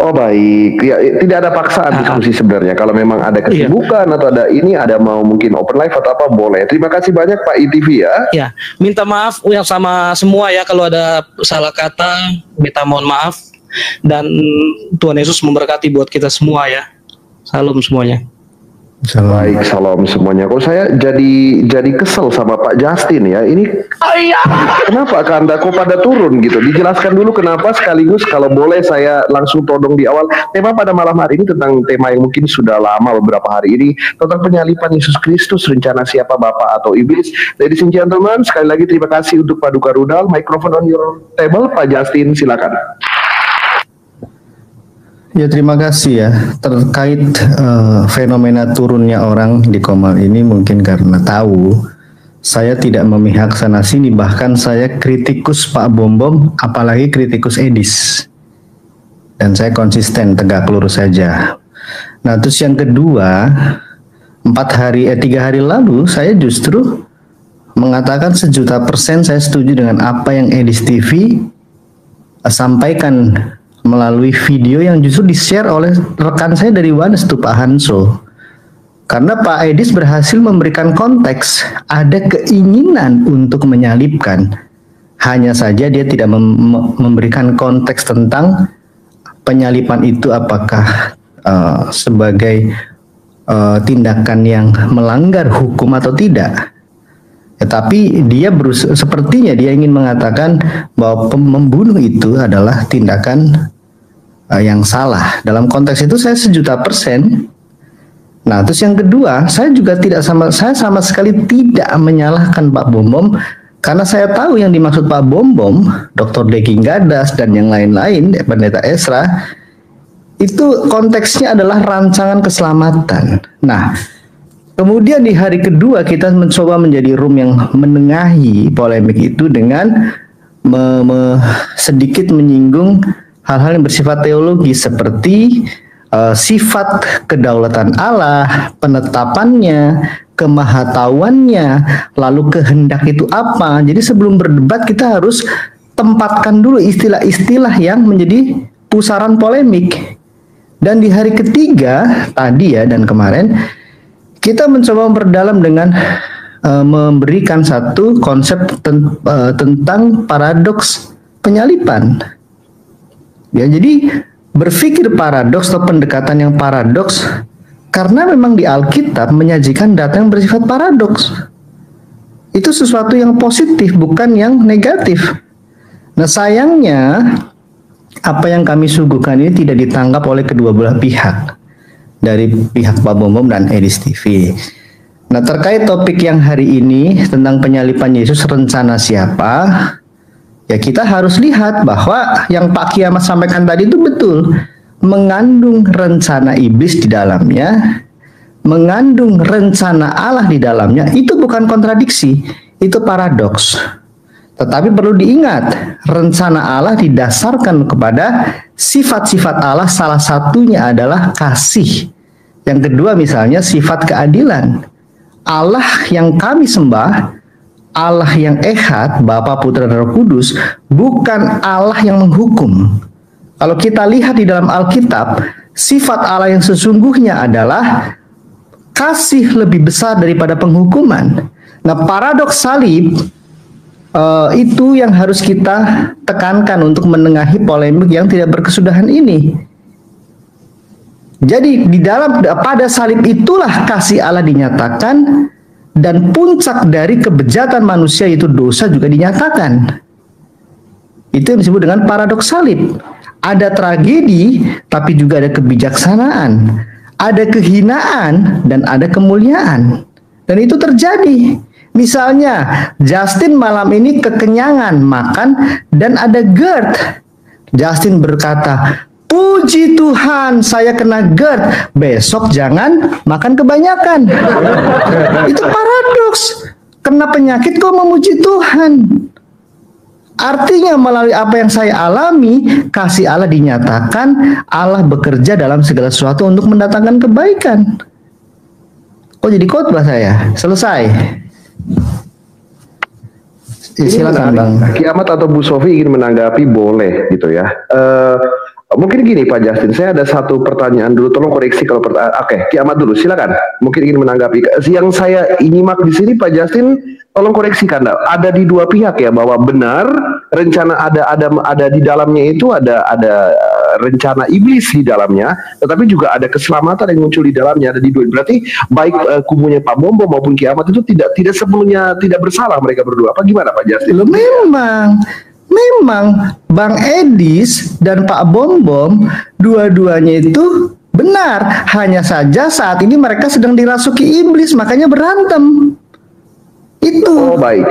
Oh baik, ya, tidak ada paksaan diskusi sebenarnya. Kalau memang ada kesibukan atau ada ini, ada mau mungkin open live atau apa boleh. Terima kasih banyak Pak ITV ya. Ya, minta maaf yang sama semua ya kalau ada salah kata, minta mohon maaf dan Tuhan Yesus memberkati buat kita semua ya. Salam semuanya. Baik, salam semuanya. Kok saya jadi kesel sama Pak Justin ya. Ini kenapa Kanda kok pada turun gitu? Dijelaskan dulu kenapa, sekaligus kalau boleh saya langsung todong di awal. Tema pada malam hari ini tentang tema yang mungkin sudah lama beberapa hari ini, tentang penyalipan Yesus Kristus, rencana siapa Bapak atau Iblis. Ladies and gentlemen, sekali lagi terima kasih untuk Pak Duka Rudal. Microphone on your table, Pak Justin silakan. Ya terima kasih ya. Terkait fenomena turunnya orang di Komal ini mungkin karena tahu saya tidak memihak sana sini, bahkan saya kritikus Pak Bom, apalagi kritikus Edis, dan saya konsisten tegak lurus saja. Nah terus yang kedua, 3 hari lalu saya justru mengatakan 1.000.000% saya setuju dengan apa yang Edis TV sampaikan melalui video yang justru di-share oleh rekan saya dari Wanes tuh Pak Hanso. Karena Pak Edis berhasil memberikan konteks, ada keinginan untuk menyalibkan. Hanya saja dia tidak memberikan konteks tentang penyalipan itu apakah sebagai tindakan yang melanggar hukum atau tidak. Tetapi dia sepertinya dia ingin mengatakan bahwa membunuh itu adalah tindakan yang salah. Dalam konteks itu saya 1.000.000%. Nah, terus yang kedua, saya sama sekali tidak menyalahkan Pak Bom Bom, karena saya tahu yang dimaksud Pak Bom Bom, Dr. Deki Gadas dan yang lain-lain, Pendeta Esra, itu konteksnya adalah rancangan keselamatan. Nah, kemudian di hari kedua kita mencoba menjadi room yang menengahi polemik itu dengan sedikit menyinggung hal-hal yang bersifat teologi seperti sifat kedaulatan Allah, penetapannya, kemahatauannya, lalu kehendak itu apa. Jadi sebelum berdebat kita harus tempatkan dulu istilah-istilah yang menjadi pusaran polemik. Dan di hari ketiga tadi dan kemarin kita mencoba memperdalam dengan memberikan satu konsep tentang paradoks penyaliban. Ya, jadi berpikir paradoks atau pendekatan yang paradoks karena memang di Alkitab menyajikan data yang bersifat paradoks. Itu sesuatu yang positif, bukan yang negatif. Nah, sayangnya apa yang kami suguhkan ini tidak ditangkap oleh kedua belah pihak, dari pihak Pak Bom Bom dan Edis TV. Nah, terkait topik yang hari ini tentang penyaliban Yesus, rencana siapa? Ya, kita harus lihat bahwa yang Pak Kiamat sampaikan tadi itu betul, mengandung rencana iblis di dalamnya, mengandung rencana Allah di dalamnya. Itu bukan kontradiksi, itu paradoks. Tetapi perlu diingat, rencana Allah didasarkan kepada sifat-sifat Allah, salah satunya adalah kasih. Yang kedua misalnya sifat keadilan. Allah yang kami sembah, Allah yang Ehad, Bapa, Putra, dan Roh Kudus, bukan Allah yang menghukum. Kalau kita lihat di dalam Alkitab, sifat Allah yang sesungguhnya adalah kasih lebih besar daripada penghukuman. Nah, paradoks salib itu yang harus kita tekankan untuk menengahi polemik yang tidak berkesudahan ini. Jadi pada salib itulah kasih Allah dinyatakan, dan puncak dari kebejatan manusia itu dosa juga dinyatakan. Itu yang disebut dengan paradoks salib. Ada tragedi, tapi juga ada kebijaksanaan. Ada kehinaan, dan ada kemuliaan. Dan itu terjadi. Misalnya, Justin malam ini kekenyangan makan, dan ada GERD. Justin berkata, puji Tuhan, saya kena GERD. Besok jangan makan kebanyakan. Itu paradoks. Kena penyakit kok memuji Tuhan. Artinya melalui apa yang saya alami, kasih Allah dinyatakan, Allah bekerja dalam segala sesuatu untuk mendatangkan kebaikan. Oh, jadi khotbah saya. Selesai. Silakan Bang. Kiamat atau Bu Sofi ingin menanggapi, boleh gitu ya. Mungkin gini Pak Justin, saya ada satu pertanyaan dulu, tolong koreksi kalau pertanyaan. Oke, Kiamat dulu, silakan. Mungkin ingin menanggapi. Yang saya nyimak di sini Pak Justin, tolong koreksikan. Ada di dua pihak ya, bahwa benar rencana ada di dalamnya itu ada rencana iblis di dalamnya, tetapi juga ada keselamatan yang muncul di dalamnya, ada di dua. Berarti baik kubunya Pak Bom Bom maupun Kiamat itu tidak sepenuhnya tidak bersalah mereka berdua. Apa gimana Pak Justin? Loh, memang Bang Edis dan Pak Bom Bom dua-duanya itu benar. Hanya saja saat ini mereka sedang dirasuki iblis, makanya berantem. Itu. Oh, baik.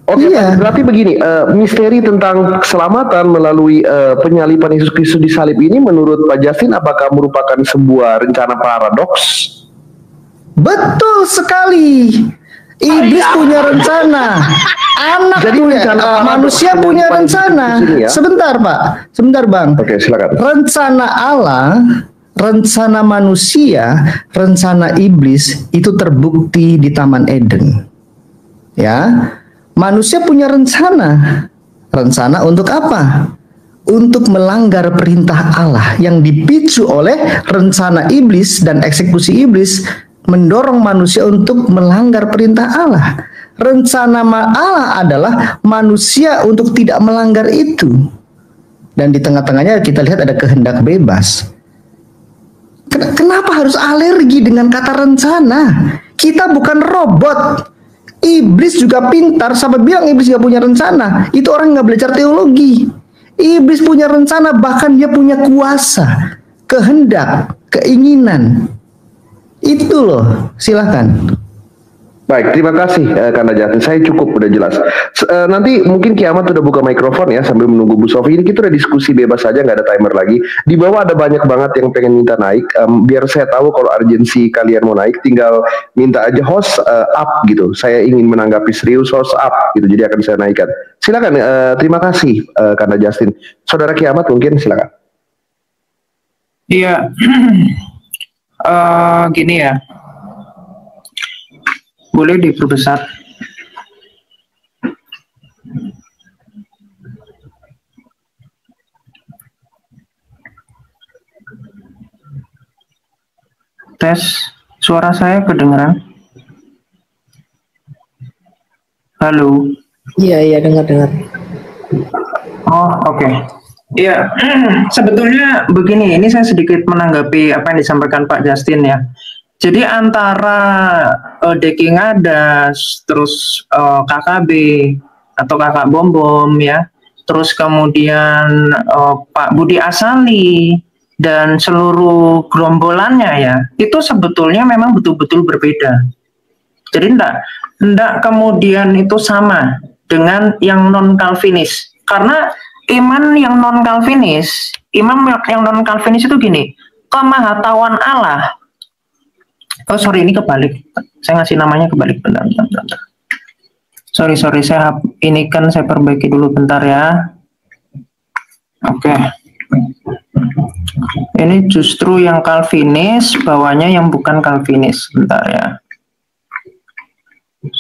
Oke, iya. Berarti begini, misteri tentang keselamatan melalui penyaliban Yesus Kristus di salib ini menurut Pak Justin apakah merupakan sebuah rencana paradoks? Betul sekali. Iblis punya rencana. Manusia punya rencana. Ya? Sebentar Bang. Oke, silakan. Rencana Allah, rencana manusia, rencana iblis itu terbukti di Taman Eden. Ya, manusia punya rencana. Rencana untuk apa? Untuk melanggar perintah Allah yang dipicu oleh rencana iblis dan eksekusi iblis mendorong manusia untuk melanggar perintah Allah. Rencana Allah adalah manusia untuk tidak melanggar itu. Dan di tengah-tengahnya kita lihat ada kehendak bebas. Kenapa harus alergi dengan kata rencana? Kita bukan robot. Iblis juga pintar, sampai bilang iblis gak punya rencana. Itu orang nggak belajar teologi. Iblis punya rencana, bahkan dia punya kuasa, kehendak, keinginan. Itu loh, silahkan. Baik, terima kasih Kanda Justin. Saya cukup udah jelas. Nanti mungkin Kiamat udah buka mikrofon ya sambil menunggu Bu Sofi. Ini kita udah diskusi bebas saja, nggak ada timer lagi. Di bawah ada banyak banget yang pengen minta naik. Biar saya tahu kalau urgensi kalian mau naik, tinggal minta aja host up gitu. Saya ingin menanggapi serius, host up gitu. Jadi akan saya naikkan. Silakan. Terima kasih Kanda Justin. Saudara Kiamat mungkin silakan. Iya, gini ya. Boleh diperbesar. Tes, suara saya kedengeran? Halo. Iya, dengar. Oh, oke. Iya, sebetulnya begini, ini saya sedikit menanggapi apa yang disampaikan Pak Justin ya. Jadi antara Deki Ngadas, terus KKB atau Kakak Bom Bom ya, terus kemudian Pak Budi Asali dan seluruh gerombolannya ya, itu sebetulnya memang betul-betul berbeda. Jadi enggak kemudian itu sama dengan yang non Calvinis, karena iman yang non Calvinis itu gini, kemahatauan Allah. Oh sorry, ini kebalik. Saya ngasih namanya kebalik. Bentar. Sorry, saya ini kan saya perbaiki dulu bentar ya. Oke. Ini justru yang Calvinis, bawahnya yang bukan Calvinis. Bentar ya.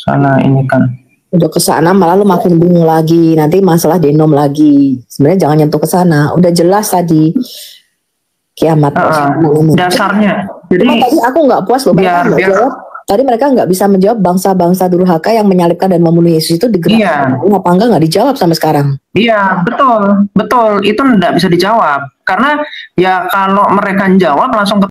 Salah ini kan. Udah ke sana malah lu makin bingung lagi. Nanti masalah denom lagi. Sebenarnya jangan nyentuh ke sana. Udah jelas tadi. Kiamat. Dasarnya. Jadi cuma tadi aku nggak puas loh. Jawab. Tadi mereka nggak bisa menjawab bangsa-bangsa durhaka yang menyalibkan dan membunuh Yesus itu digerakkan. Iya. Apa nggak dijawab sampai sekarang? Iya, betul. Itu nggak bisa dijawab. Karena ya kalau mereka jawab langsung